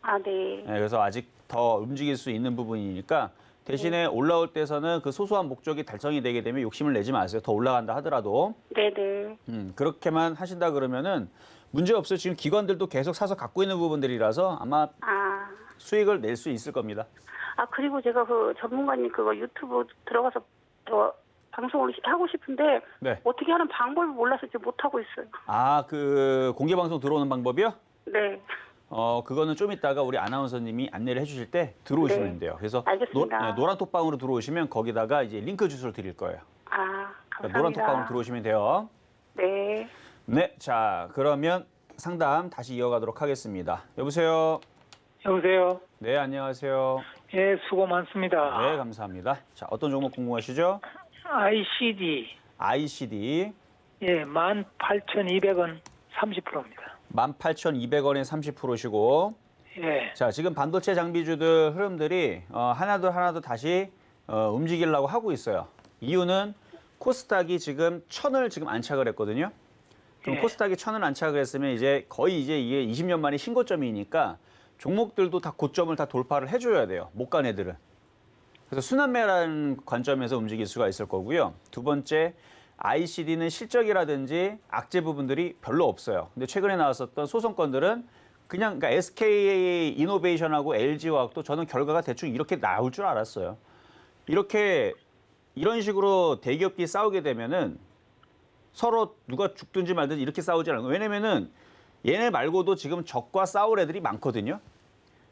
아, 네. 네, 그래서 아직 더 움직일 수 있는 부분이니까 대신에 올라올 때서는 그 소소한 목적이 달성이 되게 되면 욕심을 내지 마세요. 더 올라간다 하더라도. 네네. 그렇게만 하신다 그러면은 문제 없어요. 지금 기관들도 계속 사서 갖고 있는 부분들이라서 아마 아. 수익을 낼 수 있을 겁니다. 아, 그리고 제가 그 전문가님 그거 유튜브 들어가서 방송을 하고 싶은데 네. 어떻게 하는 방법을 몰라서 지금 못하고 있어요. 아, 그 공개 방송 들어오는 방법이요? 네. 그거는 좀 이따가 우리 아나운서님이 안내를 해주실 때 들어오시면 네. 돼요. 그래서 알겠습니다. 노란 톡방으로 들어오시면 거기다가 이제 링크 주소를 드릴 거예요. 아, 그러니까 노란 감사합니다. 톡방으로 들어오시면 돼요. 네. 네, 자 그러면 상담 다시 이어가도록 하겠습니다. 여보세요. 여보세요. 네, 안녕하세요. 예, 수고 많습니다. 네, 감사합니다. 자, 어떤 종목 궁금하시죠? ICD, ICD 예, 18,200원 30%입니다. 18,200원에 30%시고 예, 자, 지금 반도체 장비주들 흐름들이 하나도 다시 움직이려고 하고 있어요. 이유는 코스닥이 지금 1000을 지금 안착을 했거든요. 그럼 예. 코스닥이 1000을 안착을 했으면 이제 거의 이제 이게 20년 만에 신고점이니까 종목들도 다 고점을 다 돌파를 해줘야 돼요. 못 간 애들은. 그래서 순환매라는 관점에서 움직일 수가 있을 거고요. 두 번째, ICD는 실적이라든지 악재 부분들이 별로 없어요. 근데 최근에 나왔었던 소송건들은 그냥 그러니까 SK 이노베이션하고 LG화학도 저는 결과가 대충 이렇게 나올 줄 알았어요. 이런 식으로 대기업끼리 싸우게 되면은 서로 누가 죽든지 말든지 이렇게 싸우지 않아요. 왜냐면은 얘네 말고도 지금 적과 싸울 애들이 많거든요.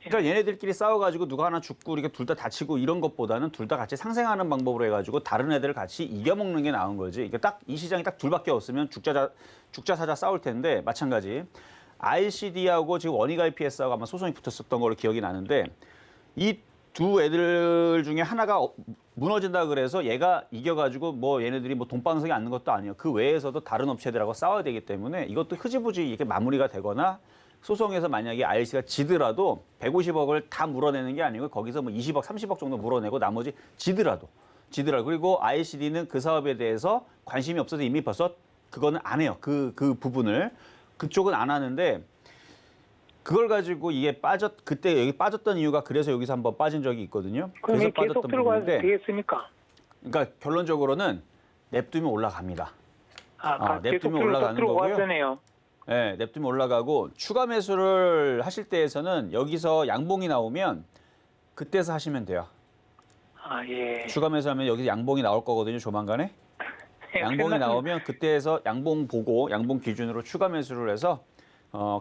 그러니까 얘네들끼리 싸워가지고 누가 하나 죽고 이렇게 둘 다 다치고 이런 것보다는 둘 다 같이 상생하는 방법으로 해가지고 다른 애들을 같이 이겨먹는 게 나은 거지. 그러니까 딱 이 시장이 딱 둘밖에 없으면 죽자 사자 싸울 텐데 마찬가지. ICD하고 지금 원익 IPS하고 아마 소송이 붙었었던 걸로 기억이 나는데 이 두 애들 중에 하나가 무너진다 그래서 얘가 이겨가지고 뭐 얘네들이 뭐 돈방석이 앉는 것도 아니에요. 그 외에서도 다른 업체들하고 싸워야 되기 때문에 이것도 흐지부지 이렇게 마무리가 되거나 소송에서 만약에 IC가 지더라도 150억을 다 물어내는 게 아니고 거기서 뭐 20억, 30억 정도 물어내고 나머지 지더라도. 그리고 ICD는 그 사업에 대해서 관심이 없어서 이미 벌써 그거는 안 해요. 그 부분을. 그쪽은 안 하는데 그걸 가지고 이게 그때 여기 빠졌던 이유가 그래서 여기서 한번 빠진 적이 있거든요. 그럼 그래서 계속 빠졌던 들고 가도 부분인데 되겠습니까? 그러니까 결론적으로는 냅두면 올라갑니다. 계속 냅두면 올라가는 들고 거고요. 가잖아요. 네, 냅두면 올라가고 추가 매수를 하실 때에서는 여기서 양봉이 나오면 그때서 하시면 돼요. 아, 예. 추가 매수하면 여기서 양봉이 나올 거거든요, 조만간에. 양봉이 나오면 그때에서 양봉 보고 양봉 기준으로 추가 매수를 해서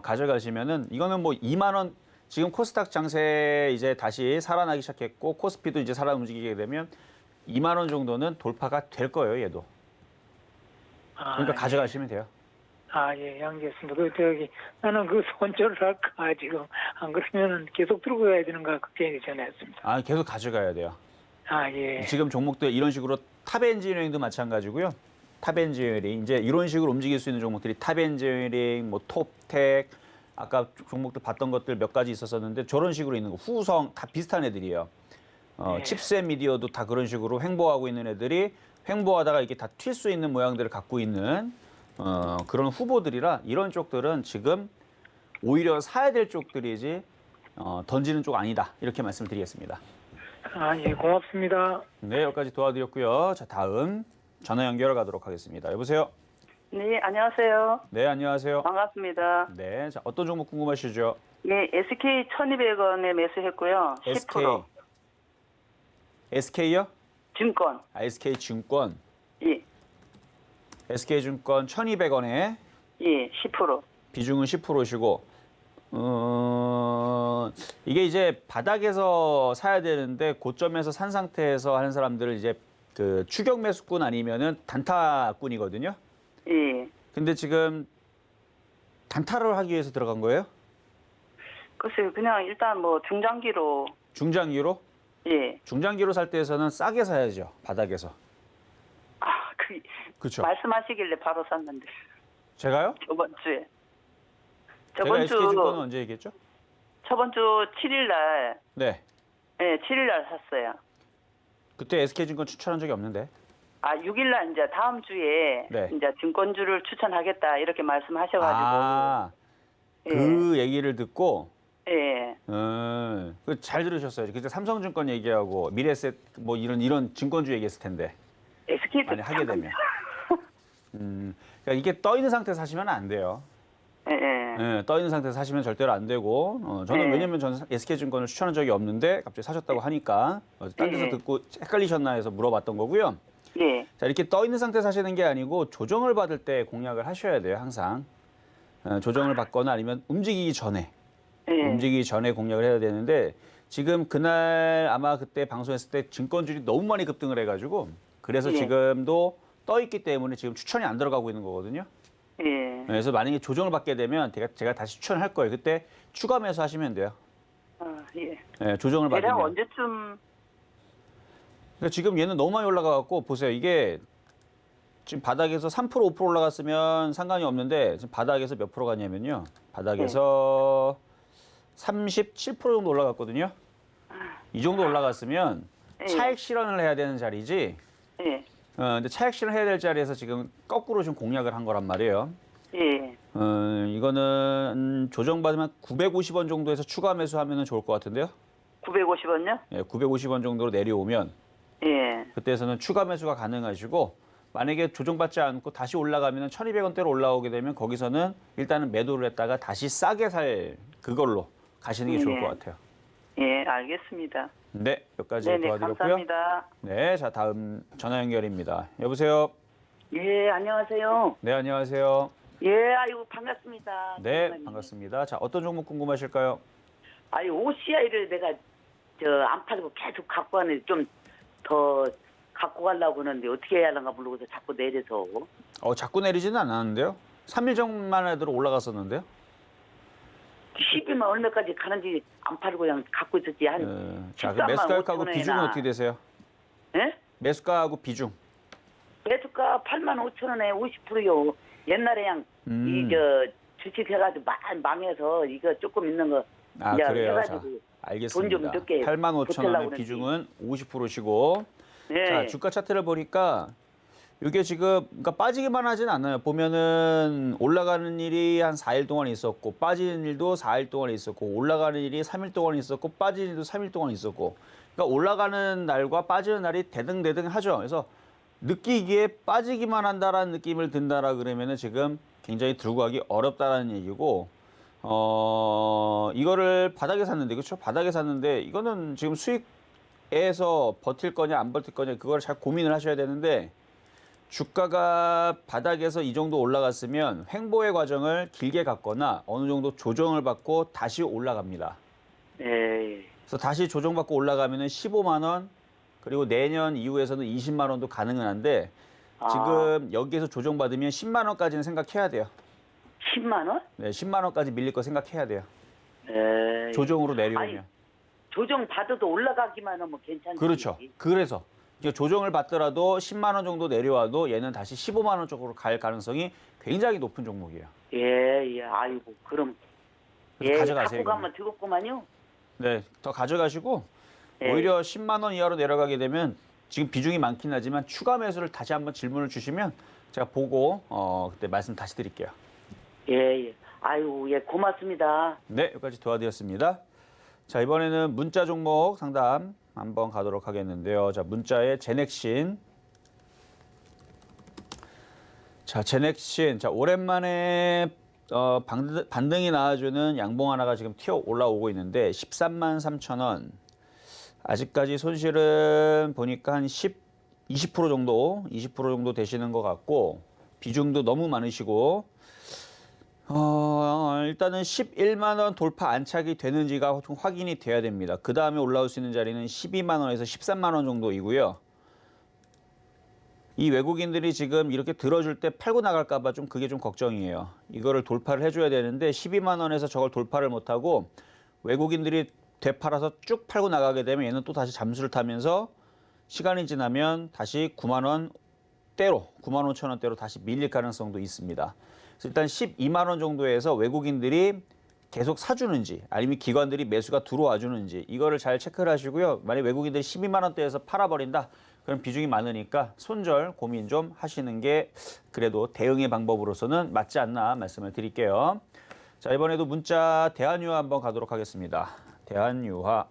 가져가시면은 이거는 뭐 2만 원 지금 코스닥 장세 이제 다시 살아나기 시작했고 코스피도 이제 살아 움직이게 되면 2만 원 정도는 돌파가 될 거예요, 얘도. 그러니까 가져가시면 돼요. 예, 양지했습니다. 나는 그 손절을 할까, 지금. 안 그러면은 계속 들고 가야 되는가, 걱정이 전화했습니다. 계속 가져가야 돼요. 예. 지금 종목들 이런 식으로 탑엔지니어링도 마찬가지고요. 탑엔지니어링 이제 이런 식으로 움직일 수 있는 종목들이 탑엔지니어링, 뭐 톱텍, 아까 종목들 봤던 것들 몇 가지 있었었는데 저런 식으로 있는 거 후성 다 비슷한 애들이에요. 칩셋 미디어도 다 그런 식으로 횡보하고 있는 애들이 횡보하다가 이게 다 튈 수 있는 모양들을 갖고 있는 그런 후보들이라 이런 쪽들은 지금 오히려 사야 될 쪽들이지 던지는 쪽 아니다. 이렇게 말씀드리겠습니다. 아, 예, 고맙습니다. 네, 여기까지 도와드렸고요. 자, 다음 전화 연결 가도록 하겠습니다. 여보세요? 네, 안녕하세요. 네, 안녕하세요. 반갑습니다. 네, 자, 어떤 종목 궁금하시죠? 예, SK 1,200원에 매수했고요. 10%. SK요? 증권. SK증권. 예, SK증권 1,200원에 예, 10%. 비중은 10%시고 이게 이제 바닥에서 사야 되는데 고점에서 산 상태에서 하는 사람들은 이제 그 추격 매수꾼 아니면은 단타꾼이거든요. 예. 근데 지금 단타를 하기 위해서 들어간 거예요? 글쎄요, 그냥 일단 뭐 중장기로. 중장기로? 예. 중장기로 살 때에서는 싸게 사야죠. 바닥에서. 아, 그 그렇죠. 말씀하시길래 바로 샀는데 제가요? 저번 주에. 제가 저번 주 SK증권은 언제 얘기했죠? 저번 주 7일 날, 네. 예, 7일 날 샀어요. 그때 SK증권 추천한 적이 없는데. 아, 6일 날 이제 다음 주에 네. 이제 증권주를 추천하겠다 이렇게 말씀하셔가지고. 아, 예. 그 얘기를 듣고 예. 잘 들으셨어요. 그때 삼성증권 얘기하고 미래에셋 뭐 이런 증권주 얘기했을 텐데. SK도 아니 하게 되면. 그러니까 이게 떠 있는 상태에서 사시면 안 돼요. 예, 예. 예, 떠 있는 상태에서 사시면 절대로 안 되고 저는 네. 왜냐면 저는 SK증권을 추천한 적이 없는데 갑자기 사셨다고 하니까 딴 데서 네. 듣고 헷갈리셨나 해서 물어봤던 거고요. 예. 자, 이렇게 떠 있는 상태에서 사시는 게 아니고 조정을 받을 때 공략을 하셔야 돼요, 항상. 조정을 받거나 아니면 움직이기 전에. 예. 움직이기 전에 공략을 해야 되는데 지금 그날 아마 그때 방송했을 때 증권주들이 너무 많이 급등을 해가지고 그래서 예. 지금도 떠 있기 때문에 지금 추천이 안 들어가고 있는 거거든요. 예. 그래서 만약에 조정을 받게 되면 제가 다시 추천할 거예요. 그때 추가 매수하시면 돼요. 아, 예. 예, 조정을 대략 받으면. 언제쯤? 그러니까 지금 얘는 너무 많이 올라가갖고 보세요. 이게 지금 바닥에서 3% 5% 올라갔으면 상관이 없는데 지금 바닥에서 몇 프로 갔냐면요. 바닥에서 37% 정도 올라갔거든요. 이 정도 올라갔으면 예. 차익 실현을 해야 되는 자리지. 예. 근데 차익 실현 해야 될 자리에서 지금 거꾸로 좀 공략을 한 거란 말이에요. 예. 이거는 조정받으면 950원 정도에서 추가 매수하면 좋을 것 같은데요. 950원요? 예, 950원 정도로 내려오면 예. 그때에서는 추가 매수가 가능하시고 만약에 조정받지 않고 다시 올라가면 1,200원대로 올라오게 되면 거기서는 일단은 매도를 했다가 다시 싸게 살 그걸로 가시는 게 좋을 것 같아요. 예, 알겠습니다. 네, 여기까지 네네, 도와드렸고요. 감사합니다. 네, 자 다음 전화 연결입니다. 여보세요. 예, 안녕하세요. 네, 안녕하세요. 예, 아이고, 반갑습니다. 네, 선생님. 반갑습니다. 자, 어떤 종목 궁금하실까요? 아니, OCI를 내가 안 팔고 계속 갖고 가는데 좀 더 갖고 가려고 하는데 어떻게 해야 하는가 모르고서 자꾸 내려서. 자꾸 내리지는 않았는데요. 3일 전만 해도 올라갔었는데요. 10이면 얼마까지 가는지 안 팔고 그냥 갖고 있었지. 한 자, 그 13만 매수가하고 5천 비중은 원이나. 어떻게 되세요? 예? 매수가하고 비중. 매수가 85,000원에 50%요. 옛날에 그냥 주식 해가지고 망해서 이거 조금 있는 거 아, 이제 그래요. 자, 해가지고 알겠습니다. 돈 좀 적게 85,000원의 보태려고 비중은 50%시고. 예. 자, 주가 차트를 보니까 이게 지금 그러니까 빠지기만 하진 않아요. 보면은 올라가는 일이 한 4일 동안 있었고 빠지는 일도 4일 동안 있었고 올라가는 일이 3일 동안 있었고 빠지는 일도 3일 동안 있었고. 그러니까 올라가는 날과 빠지는 날이 대등대등 하죠. 그래서 느끼기에 빠지기만 한다라는 느낌을 든다라 그러면은 지금 굉장히 들고 가기 어렵다라는 얘기고 이거를 바닥에 샀는데 그렇죠? 바닥에 샀는데 이거는 지금 수익에서 버틸 거냐 안 버틸 거냐 그걸 잘 고민을 하셔야 되는데 주가가 바닥에서 이 정도 올라갔으면 횡보의 과정을 길게 갔거나 어느 정도 조정을 받고 다시 올라갑니다. 예. 그래서 다시 조정받고 올라가면은 15만 원 그리고 내년 이후에서는 20만 원도 가능은 한데 지금 여기에서 조정받으면 10만 원까지는 생각해야 돼요. 10만 원? 네, 10만 원까지 밀릴 거 생각해야 돼요. 예. 조정으로 내려오면. 아니, 조정 받아도 올라가기만 하면 괜찮지. 그렇죠. 그래서 조정을 받더라도 10만 원 정도 내려와도 얘는 다시 15만 원 쪽으로 갈 가능성이 굉장히 높은 종목이에요. 예, 예. 아이고, 그럼 그래서 예, 가져가세요. 갖고 가면 되겠구만요. 네, 더 가져가시고 예. 오히려 10만 원 이하로 내려가게 되면 지금 비중이 많긴 하지만 추가 매수를 다시 한번 질문을 주시면 제가 보고 그때 말씀 다시 드릴게요. 예, 예. 아유, 예, 고맙습니다. 네, 여기까지 도와드렸습니다. 자, 이번에는 문자 종목 상담 한번 가도록 하겠는데요. 자, 문자의 제넥신. 자, 제넥신. 자, 오랜만에 반등이 나와주는 양봉 하나가 지금 튀어 올라오고 있는데 13만 3천 원. 아직까지 손실은 보니까 한 20% 정도 되시는 것 같고 비중도 너무 많으시고 일단은 11만 원 돌파 안착이 되는지가 좀 확인이 돼야 됩니다. 그 다음에 올라올 수 있는 자리는 12만 원에서 13만 원 정도이고요. 이 외국인들이 지금 이렇게 들어줄 때 팔고 나갈까 봐 좀 그게 좀 걱정이에요. 이거를 돌파를 해줘야 되는데 12만 원에서 저걸 돌파를 못하고 외국인들이 되팔아서 쭉 팔고 나가게 되면 얘는 또 다시 잠수를 타면서 시간이 지나면 다시 9만 원대로 9만 5천 원대로 다시 밀릴 가능성도 있습니다. 그래서 일단 12만 원 정도에서 외국인들이 계속 사주는지 아니면 기관들이 매수가 들어와 주는지 이거를 잘 체크를 하시고요. 만약 외국인들이 12만 원대에서 팔아버린다. 그럼 비중이 많으니까 손절 고민 좀 하시는 게 그래도 대응의 방법으로서는 맞지 않나 말씀을 드릴게요. 자, 이번에도 문자 대한유화 한번 가도록 하겠습니다. 대한유화.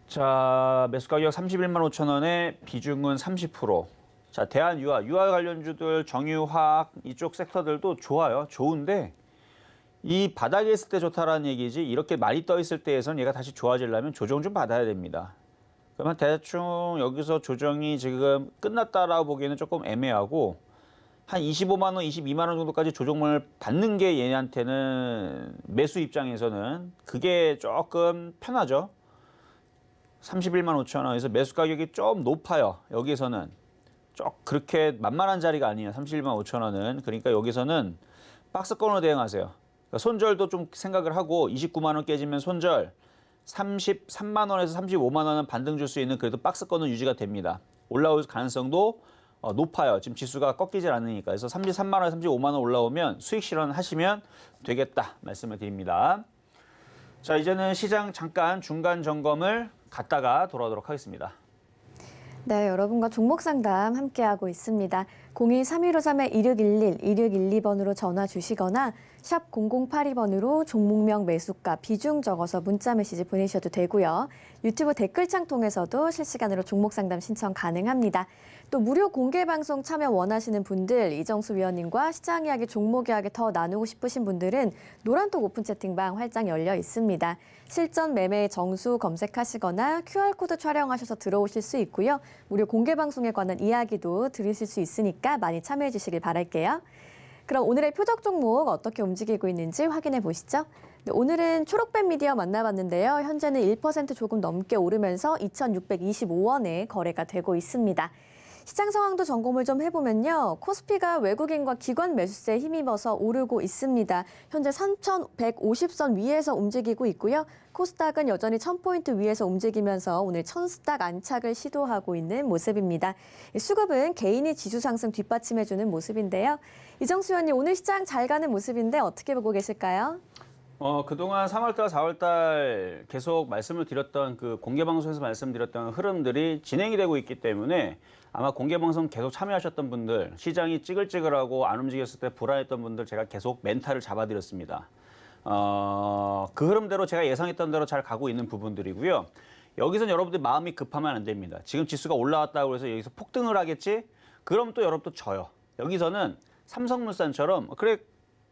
자, 매수 가격 31만 5천 원에 비중은 30%. 자, 대한유화, 유화 관련주들, 정유화학 이쪽 섹터들도 좋아요. 좋은데 이 바닥에 있을 때 좋다라는 얘기지 이렇게 많이 떠 있을 때에선 얘가 다시 좋아지려면 조정 좀 받아야 됩니다. 그러면 대충 여기서 조정이 지금 끝났다라고 보기에는 조금 애매하고 한 25만 원, 22만 원 정도까지 조정을 받는 게 얘한테는 매수 입장에서는 그게 조금 편하죠. 31만 5천 원에서 매수 가격이 좀 높아요. 여기서는 그렇게 만만한 자리가 아니에요. 31만 5천 원은. 그러니까 여기서는 박스권으로 대응하세요. 그러니까 손절도 좀 생각을 하고 29만 원 깨지면 손절, 33만 원에서 35만 원은 반등 줄 수 있는 그래도 박스권은 유지가 됩니다. 올라올 가능성도 높아요. 지금 지수가 꺾이질 않으니까. 그래서 33만 원, 35만 원 올라오면 수익 실현하시면 되겠다 말씀을 드립니다. 자, 이제는 시장 잠깐 중간 점검을 갔다가 돌아오도록 하겠습니다. 네, 여러분과 종목 상담 함께하고 있습니다. 02-3153-2611, 2612번으로 전화 주시거나 샵 0082번으로 종목명 매수가 비중 적어서 문자 메시지 보내셔도 되고요. 유튜브 댓글창 통해서도 실시간으로 종목 상담 신청 가능합니다. 또 무료 공개 방송 참여 원하시는 분들, 이정수 위원님과 시장 이야기, 종목 이야기 더 나누고 싶으신 분들은 노란톡 오픈 채팅방 활짝 열려 있습니다. 실전 매매 정수 검색하시거나 QR코드 촬영하셔서 들어오실 수 있고요. 무료 공개 방송에 관한 이야기도 들으실 수 있으니까 많이 참여해 주시길 바랄게요. 그럼 오늘의 표적 종목 어떻게 움직이고 있는지 확인해 보시죠. 네, 오늘은 초록뱀 미디어 만나봤는데요. 현재는 1% 조금 넘게 오르면서 2,625원에 거래가 되고 있습니다. 시장 상황도 점검을 좀 해보면요. 코스피가 외국인과 기관 매수세에 힘입어서 오르고 있습니다. 현재 3,150선 위에서 움직이고 있고요. 코스닥은 여전히 1,000포인트 위에서 움직이면서 오늘 1,000스탁 안착을 시도하고 있는 모습입니다. 수급은 개인이 지수 상승 뒷받침해주는 모습인데요. 이정수 의원님, 오늘 시장 잘 가는 모습인데 어떻게 보고 계실까요? 그동안 3월달, 4월달 계속 말씀을 드렸던 그 공개방송에서 말씀드렸던 흐름들이 진행이 되고 있기 때문에 아마 공개방송 계속 참여하셨던 분들, 시장이 찌글찌글하고 안 움직였을 때 불안했던 분들 제가 계속 멘탈을 잡아드렸습니다. 그 흐름대로 제가 예상했던 대로 잘 가고 있는 부분들이고요. 여기서는 여러분들 마음이 급하면 안 됩니다. 지금 지수가 올라왔다고 해서 여기서 폭등을 하겠지? 그럼 또 여러분 또 져요. 여기서는 삼성물산처럼 그래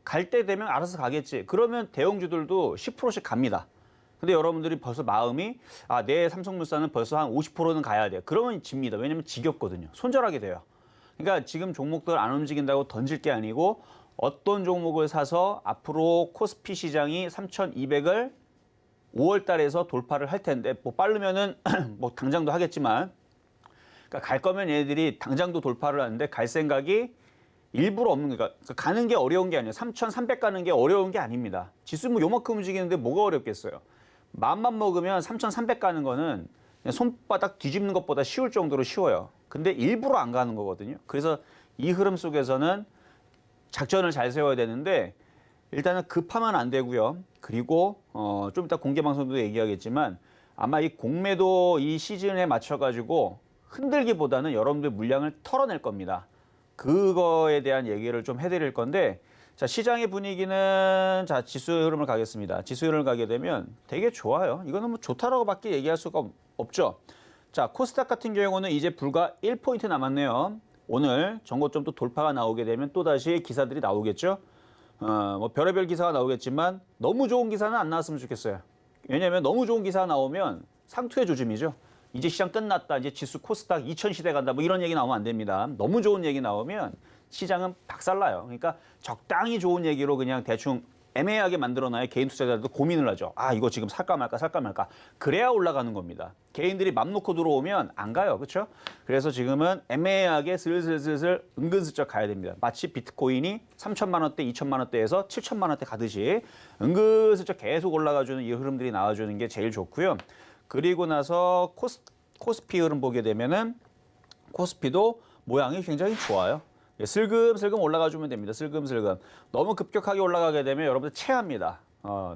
갈 때 되면 알아서 가겠지. 그러면 대형주들도 10%씩 갑니다. 근데 여러분들이 벌써 마음이 내 삼성물산은 벌써 한 50%는 가야 돼요. 그러면 집니다. 왜냐면 지겹거든요. 손절하게 돼요. 그러니까 지금 종목들 안 움직인다고 던질 게 아니고 어떤 종목을 사서 앞으로 코스피 시장이 3,200을 5월 달에서 돌파를 할 텐데 뭐 빠르면은 뭐 당장도 하겠지만 그러니까 갈 거면 얘네들이 당장도 돌파를 하는데 갈 생각이 일부러 없는 거니까 가는 게 어려운 게 아니에요. 3,300 가는 게 어려운 게 아닙니다. 지수 뭐 요만큼 움직이는데 뭐가 어렵겠어요. 마음만 먹으면 3,300 가는 거는 그냥 손바닥 뒤집는 것보다 쉬울 정도로 쉬워요. 근데 일부러 안 가는 거거든요. 그래서 이 흐름 속에서는 작전을 잘 세워야 되는데 일단은 급하면 안 되고요. 그리고 좀 이따 공개 방송도 얘기하겠지만 아마 이 공매도 이 시즌에 맞춰가지고 흔들기보다는 여러분들 물량을 털어낼 겁니다. 그거에 대한 얘기를 좀 해드릴 건데, 자, 시장의 분위기는, 자, 지수 흐름을 가겠습니다. 지수 흐름을 가게 되면 되게 좋아요. 이거는 뭐 좋다라고밖에 얘기할 수가 없죠. 자, 코스닥 같은 경우는 이제 불과 1포인트 남았네요. 오늘 전고점 또 돌파가 나오게 되면 또다시 기사들이 나오겠죠. 뭐 별의별 기사가 나오겠지만 너무 좋은 기사는 안 나왔으면 좋겠어요. 왜냐하면 너무 좋은 기사가 나오면 상투의 조짐이죠. 이제 시장 끝났다. 이제 지수 코스닥 2000 시대 간다. 뭐 이런 얘기 나오면 안 됩니다. 너무 좋은 얘기 나오면 시장은 박살나요. 그러니까 적당히 좋은 얘기로 그냥 대충 애매하게 만들어놔야 개인 투자자들도 고민을 하죠. 아, 이거 지금 살까 말까 살까 말까. 그래야 올라가는 겁니다. 개인들이 맘 놓고 들어오면 안 가요. 그렇죠? 그래서 지금은 애매하게 슬슬 은근슬쩍 가야 됩니다. 마치 비트코인이 3천만 원대, 2천만 원대에서 7천만 원대 가듯이 은근슬쩍 계속 올라가주는 이 흐름들이 나와주는 게 제일 좋고요. 그리고 나서 코스피 흐름 보게 되면은 코스피도 모양이 굉장히 좋아요. 슬금슬금 올라가주면 됩니다. 슬금슬금. 너무 급격하게 올라가게 되면 여러분들 체합니다.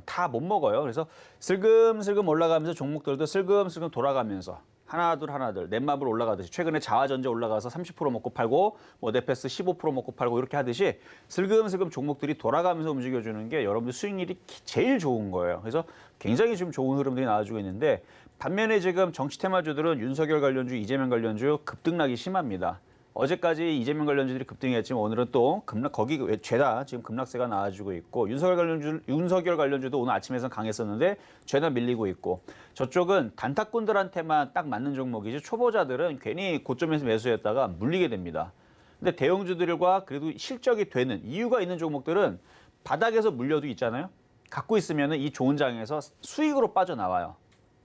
다 못 먹어요. 그래서 슬금슬금 올라가면서 종목들도 슬금슬금 돌아가면서 하나둘 넷마블 올라가듯이 최근에 자화전자 올라가서 30% 먹고 팔고 뭐 네페스 15% 먹고 팔고 이렇게 하듯이 슬금슬금 종목들이 돌아가면서 움직여주는 게 여러분들 수익률이 제일 좋은 거예요. 그래서 굉장히 지금 좋은 흐름들이 나와주고 있는데 반면에 지금 정치 테마주들은 윤석열 관련주, 이재명 관련주 급등락이 심합니다. 어제까지 이재명 관련주들이 급등했지만 오늘은 또 거기 죄다 지금 급락세가 나와주고 있고 윤석열 관련주도 오늘 아침에선 강했었는데 죄다 밀리고 있고 저쪽은 단타꾼들한테만 딱 맞는 종목이지 초보자들은 괜히 고점에서 매수했다가 물리게 됩니다. 근데 대형주들과 그래도 실적이 되는 이유가 있는 종목들은 바닥에서 물려도 있잖아요. 갖고 있으면 이 좋은 장에서 수익으로 빠져나와요.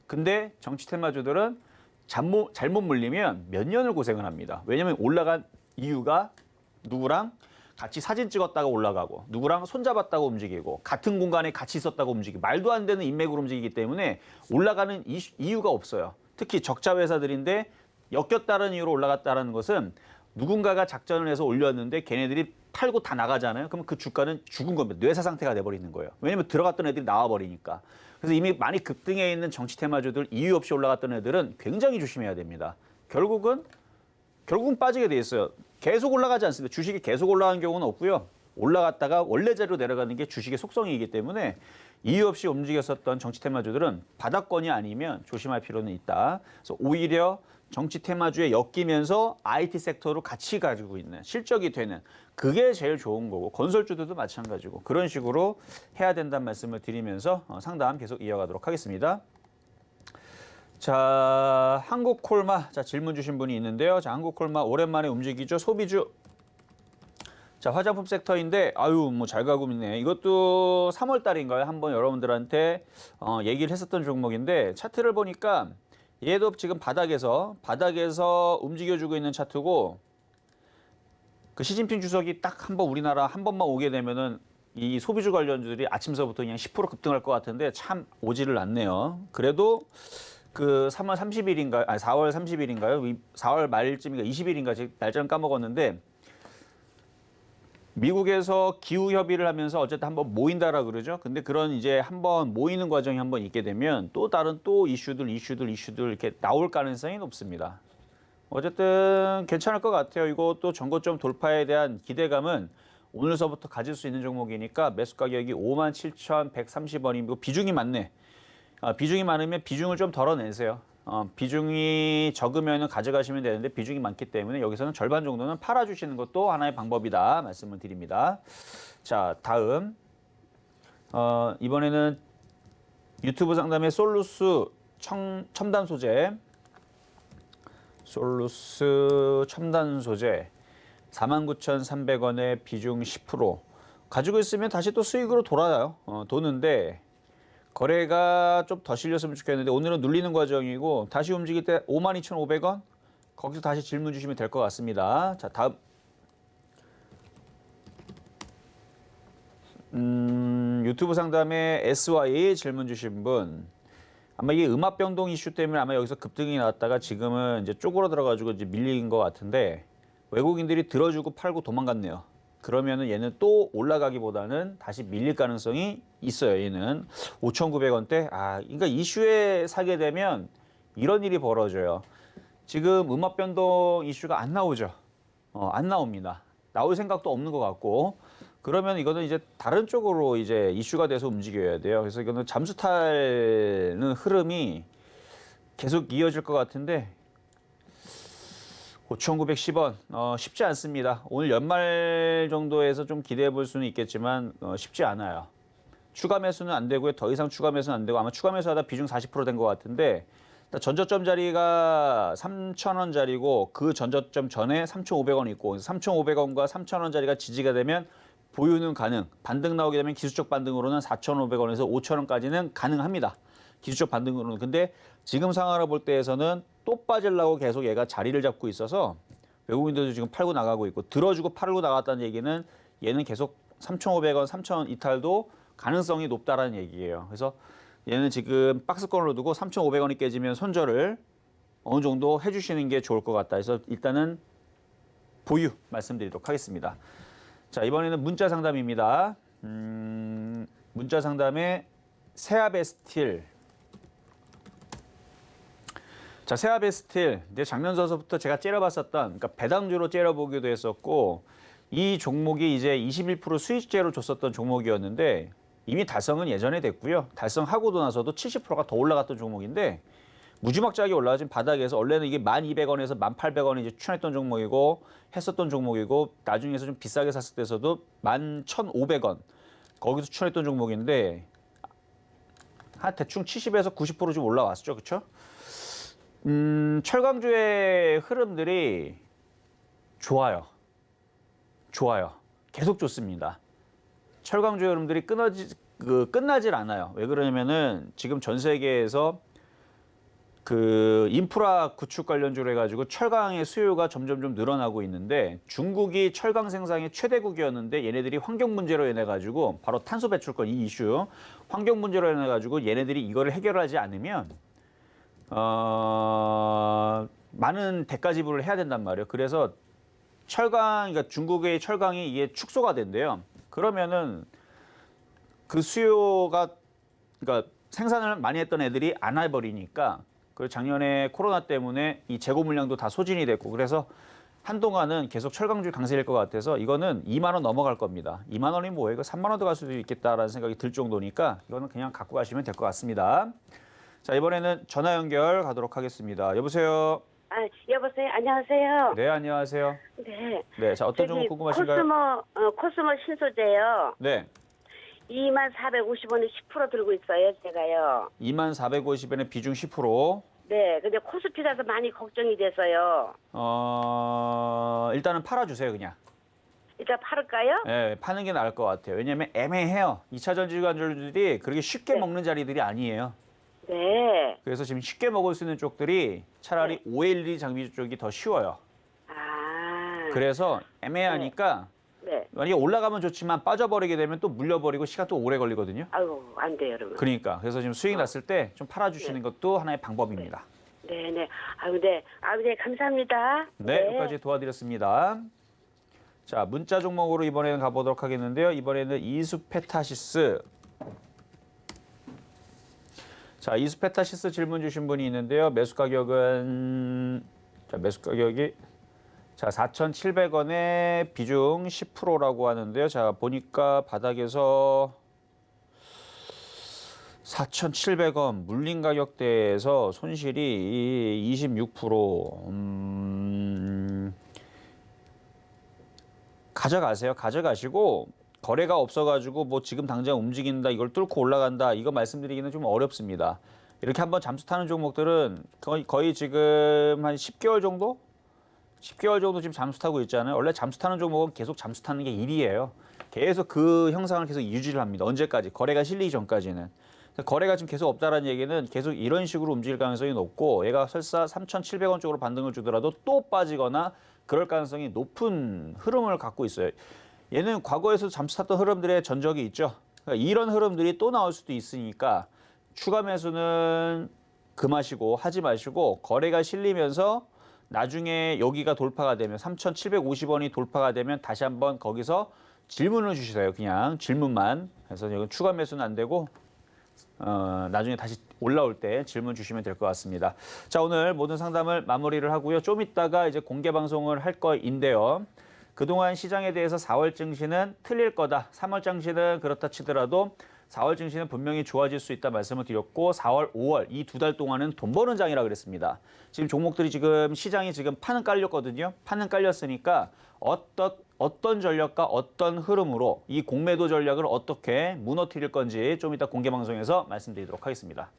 근데 정치 테마주들은 잘못 물리면 몇 년을 고생을 합니다. 왜냐하면 올라간 이유가 누구랑 같이 사진 찍었다가 올라가고 누구랑 손잡았다고 움직이고 같은 공간에 같이 있었다고 움직이고 말도 안 되는 인맥으로 움직이기 때문에 올라가는 이유가 없어요. 특히 적자 회사들인데 엮였다는 이유로 올라갔다는 것은 누군가가 작전을 해서 올렸는데 걔네들이 팔고 다 나가잖아요. 그러면 그 주가는 죽은 겁니다. 뇌사 상태가 돼버리는 거예요. 왜냐하면 들어갔던 애들이 나와버리니까. 그래서 이미 많이 급등해 있는 정치 테마주들 이유 없이 올라갔던 애들은 굉장히 조심해야 됩니다. 결국은 빠지게 돼 있어요. 계속 올라가지 않습니다. 주식이 계속 올라가는 경우는 없고요. 올라갔다가 원래 자리로 내려가는 게 주식의 속성이기 때문에 이유 없이 움직였었던 정치 테마주들은 바닥권이 아니면 조심할 필요는 있다. 그래서 오히려 정치 테마주에 엮이면서 IT 섹터로 같이 가지고 있는 실적이 되는 그게 제일 좋은 거고 건설주들도 마찬가지고 그런 식으로 해야 된다는 말씀을 드리면서 상담 계속 이어가도록 하겠습니다. 자, 한국콜마 질문 주신 분이 있는데요. 자, 한국콜마 오랜만에 움직이죠. 소비주. 자, 화장품 섹터인데 아유 뭐 잘 가고 있네. 이것도 3월 달인가요? 한번 여러분들한테 얘기를 했었던 종목인데 차트를 보니까 얘도 지금 바닥에서 움직여주고 있는 차트고 그 시진핑 주석이 딱 한번 우리나라 한 번만 오게 되면은 이 소비주 관련주들이 아침서부터 그냥 10% 급등할 것 같은데 참 오지를 않네요. 그래도 그 3월 30일인가요? 아니 4월 30일인가요? 4월 말쯤인가 20일인가 날짜는 까먹었는데 미국에서 기후 협의를 하면서 어쨌든 한번 모인다라 그러죠. 근데 그런 이제 한번 모이는 과정이 한번 있게 되면 또 다른 이슈들 이렇게 나올 가능성이 높습니다. 어쨌든 괜찮을 것 같아요. 이것도 전고점 돌파에 대한 기대감은 오늘서부터 가질 수 있는 종목이니까 매수 가격이 57,130원이고 비중이 많네. 비중이 많으면 비중을 좀 덜어내세요. 비중이 적으면 가져가시면 되는데 비중이 많기 때문에 여기서는 절반 정도는 팔아주시는 것도 하나의 방법이다 말씀을 드립니다. 자, 다음 이번에는 유튜브 상담의 솔루스 첨단 소재 49,300원에 비중 10% 가지고 있으면 다시 또 수익으로 돌아요. 도는데 거래가 좀 더 실렸으면 좋겠는데 오늘은 눌리는 과정이고 다시 움직일 때 52,500원 거기서 다시 질문 주시면 될 것 같습니다. 자, 다음 유튜브 상담에 SY 질문 주신 분 아마 이게 음압 변동 이슈 때문에 아마 여기서 급등이 나왔다가 지금은 이제 쪼그러 들어가지고 이제 밀린 것 같은데 외국인들이 들어주고 팔고 도망갔네요. 그러면은 얘는 또 올라가기보다는 다시 밀릴 가능성이 있어요. 얘는 5,900원대. 그러니까 이슈에 사게 되면 이런 일이 벌어져요. 지금 음압 변동 이슈가 안 나오죠. 안 나옵니다. 나올 생각도 없는 것 같고. 그러면 이거는 이제 다른 쪽으로 이제 이슈가 돼서 움직여야 돼요. 그래서 이거는 잠수 타는 흐름이 계속 이어질 것 같은데 5,910원 쉽지 않습니다. 오늘 연말 정도에서 좀 기대해 볼 수는 있겠지만 쉽지 않아요. 추가 매수는 안 되고요. 더 이상 추가 매수는 안 되고 아마 추가 매수하다 비중 40% 된 것 같은데 전저점 자리가 3,000원짜리고 그 전저점 전에 3,500원 있고 3,500원과 3,000원 자리가 지지가 되면 보유는 가능. 반등 나오게 되면 기술적 반등으로는 4,500원에서 5,000원까지는 가능합니다. 기술적 반등으로는. 근데 지금 상황을 볼 때에서는 또 빠지려고 계속 얘가 자리를 잡고 있어서 외국인들도 지금 팔고 나가고 있고 들어주고 팔고 나갔다는 얘기는 얘는 계속 3,500원, 3,000원 이탈도 가능성이 높다라는 얘기예요. 그래서 얘는 지금 박스권으로 두고 3,500원이 깨지면 손절을 어느 정도 해주시는 게 좋을 것 같다. 그래서 일단은 보유 말씀드리도록 하겠습니다. 자, 이번에는 문자 상담입니다. 문자 상담에 세아베스틸. 자, 세아베스틸. 근데 작년 서서부터 제가 째려봤었던, 그러니까 배당주로 째려보기도 했었고, 이 종목이 이제 21% 수익제로 줬었던 종목이었는데, 이미 달성은 예전에 됐고요. 달성하고도 나서도 70%가 더 올라갔던 종목인데, 무지막지하게 올라가진 바닥에서 원래는 이게 1,200원에서 1,800원이 이제 추천했던 종목이고 했었던 종목이고 나중에서 좀 비싸게 샀을 때서도 11,500원 거기서 추천했던 종목인데 한 대충 70에서 90% 좀 올라왔죠, 그렇죠? 철강주의 흐름들이 좋아요. 계속 좋습니다. 철강주의 흐름들이 끝나질 않아요. 왜 그러냐면은 지금 전 세계에서 그 인프라 구축 관련주로 해가지고 철강의 수요가 점점 좀 늘어나고 있는데 중국이 철강 생산의 최대국이었는데 얘네들이 환경 문제로 인해 가지고 바로 탄소 배출권 이 이슈 환경 문제로 인해 가지고 얘네들이 이거를 해결하지 않으면 많은 대가 지불을 해야 된단 말이에요. 그래서 철강 그러니까 중국의 철강이 이게 축소가 된대요. 그러면은 그 수요가 그러니까 생산을 많이 했던 애들이 안 해버리니까. 그리고 작년에 코로나 때문에 이 재고 물량도 다 소진이 됐고 그래서 한동안은 계속 철강주 강세일 것 같아서 이거는 2만 원 넘어갈 겁니다. 2만 원이 뭐예요? 이거 3만 원도 갈 수도 있겠다라는 생각이 들 정도니까 이거는 그냥 갖고 가시면 될 것 같습니다. 자, 이번에는 전화 연결 가도록 하겠습니다. 여보세요? 여보세요? 안녕하세요. 네, 안녕하세요. 네. 네, 자, 어떤 종목 궁금하신가요? 코스모 신소재요. 네. 24,450원에 10% 들고 있어요, 제가요. 24,450원에 비중 10%. 네, 근데 코스피라서 많이 걱정이 돼서요. 일단은 팔아주세요, 그냥. 일단 팔을까요? 네, 파는 게 나을 것 같아요. 왜냐면 애매해요. 2차 전지관절들이 그렇게 쉽게 네. 먹는 자리들이 아니에요. 네. 그래서 지금 쉽게 먹을 수 있는 쪽들이 차라리 네. OLED 장비 쪽이 더 쉬워요. 아. 그래서 애매하니까 네. 만약에 올라가면 좋지만 빠져버리게 되면 또 물려버리고 시간 또 오래 걸리거든요. 아이고, 안 돼요, 여러분. 그러니까 그래서 지금 수익 났을 때 좀 팔아주시는 것도 하나의 방법입니다. 네네. 네, 감사합니다. 네, 여기까지 도와드렸습니다. 자, 문자 종목으로 이번에는 가보도록 하겠는데요. 이번에는 이수페타시스. 자, 이수페타시스 질문 주신 분이 있는데요. 매수 가격은 매수 가격이 4,700원에 비중 10%라고 하는데요. 자, 보니까 바닥에서 4,700원 물린 가격대에서 손실이 26%. 가져가세요. 가져가시고 거래가 없어가지고 뭐 지금 당장 움직인다, 이걸 뚫고 올라간다, 이거 말씀드리기는 좀 어렵습니다. 이렇게 한번 잠수 타는 종목들은 거의 지금 한 10개월 정도? 10개월 정도 지금 잠수 타고 있잖아요. 원래 잠수 타는 종목은 계속 잠수 타는 게 일이에요. 계속 그 형상을 계속 유지를 합니다. 언제까지? 거래가 실리기 전까지는. 거래가 지금 계속 없다라는 얘기는 계속 이런 식으로 움직일 가능성이 높고 얘가 설사 3,700원 쪽으로 반등을 주더라도 또 빠지거나 그럴 가능성이 높은 흐름을 갖고 있어요. 얘는 과거에서도 잠수 탔던 흐름들의 전적이 있죠. 그러니까 이런 흐름들이 또 나올 수도 있으니까 추가 매수는 금하시고 하지 마시고 거래가 실리면서 나중에 여기가 돌파가 되면 3,750원이 돌파가 되면 다시 한번 거기서 질문을 주시세요. 그냥 질문만. 그래서 이건 추가 매수는 안 되고 나중에 다시 올라올 때 질문 주시면 될 것 같습니다. 자, 오늘 모든 상담을 마무리를 하고요. 좀 이따가 이제 공개 방송을 할 거인데요. 그동안 시장에 대해서 4월 증시는 틀릴 거다. 3월 증시는 그렇다 치더라도 4월 증시는 분명히 좋아질 수 있다 말씀을 드렸고 4월, 5월 이 2달 동안은 돈 버는 장이라 그랬습니다. 지금 종목들이 지금 시장이 지금 판은 깔렸거든요. 판은 깔렸으니까 어떤 전략과 어떤 흐름으로 이 공매도 전략을 어떻게 무너뜨릴 건지 좀 이따 공개 방송에서 말씀드리도록 하겠습니다.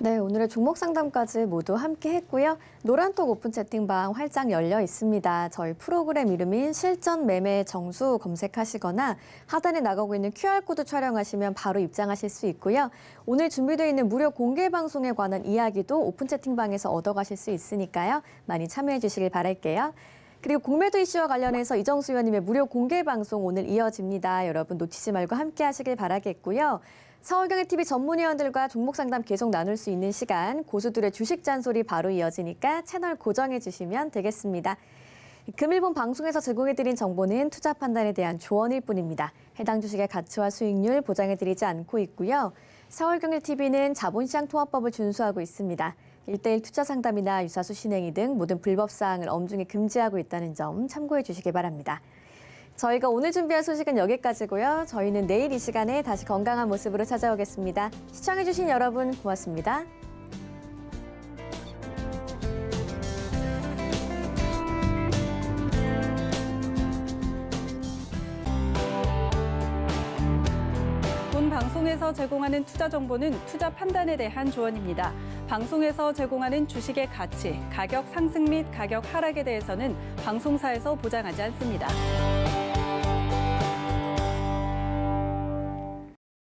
네, 오늘의 종목 상담까지 모두 함께 했고요. 노란톡 오픈 채팅방 활짝 열려 있습니다. 저희 프로그램 이름인 실전 매매 정수 검색하시거나 하단에 나가고 있는 QR코드 촬영하시면 바로 입장하실 수 있고요. 오늘 준비되어 있는 무료 공개 방송에 관한 이야기도 오픈 채팅방에서 얻어가실 수 있으니까요. 많이 참여해 주시길 바랄게요. 그리고 공매도 이슈와 관련해서 이정수 의원님의 무료 공개 방송 오늘 이어집니다. 여러분 놓치지 말고 함께 하시길 바라겠고요. 서울경제TV 전문위원들과 종목 상담 계속 나눌 수 있는 시간, 고수들의 주식 잔소리 바로 이어지니까 채널 고정해 주시면 되겠습니다. 금일본 방송에서 제공해드린 정보는 투자 판단에 대한 조언일 뿐입니다. 해당 주식의 가치와 수익률 보장해드리지 않고 있고요. 서울경제TV는 자본시장 통합법을 준수하고 있습니다. 1:1 투자 상담이나 유사수 신행위 등 모든 불법 사항을 엄중히 금지하고 있다는 점 참고해 주시기 바랍니다. 저희가 오늘 준비한 소식은 여기까지고요. 저희는 내일 이 시간에 다시 건강한 모습으로 찾아오겠습니다. 시청해주신 여러분 고맙습니다. 본 방송에서 제공하는 투자 정보는 투자 판단에 대한 조언입니다. 방송에서 제공하는 주식의 가치, 가격 상승 및 가격 하락에 대해서는 방송사에서 보장하지 않습니다.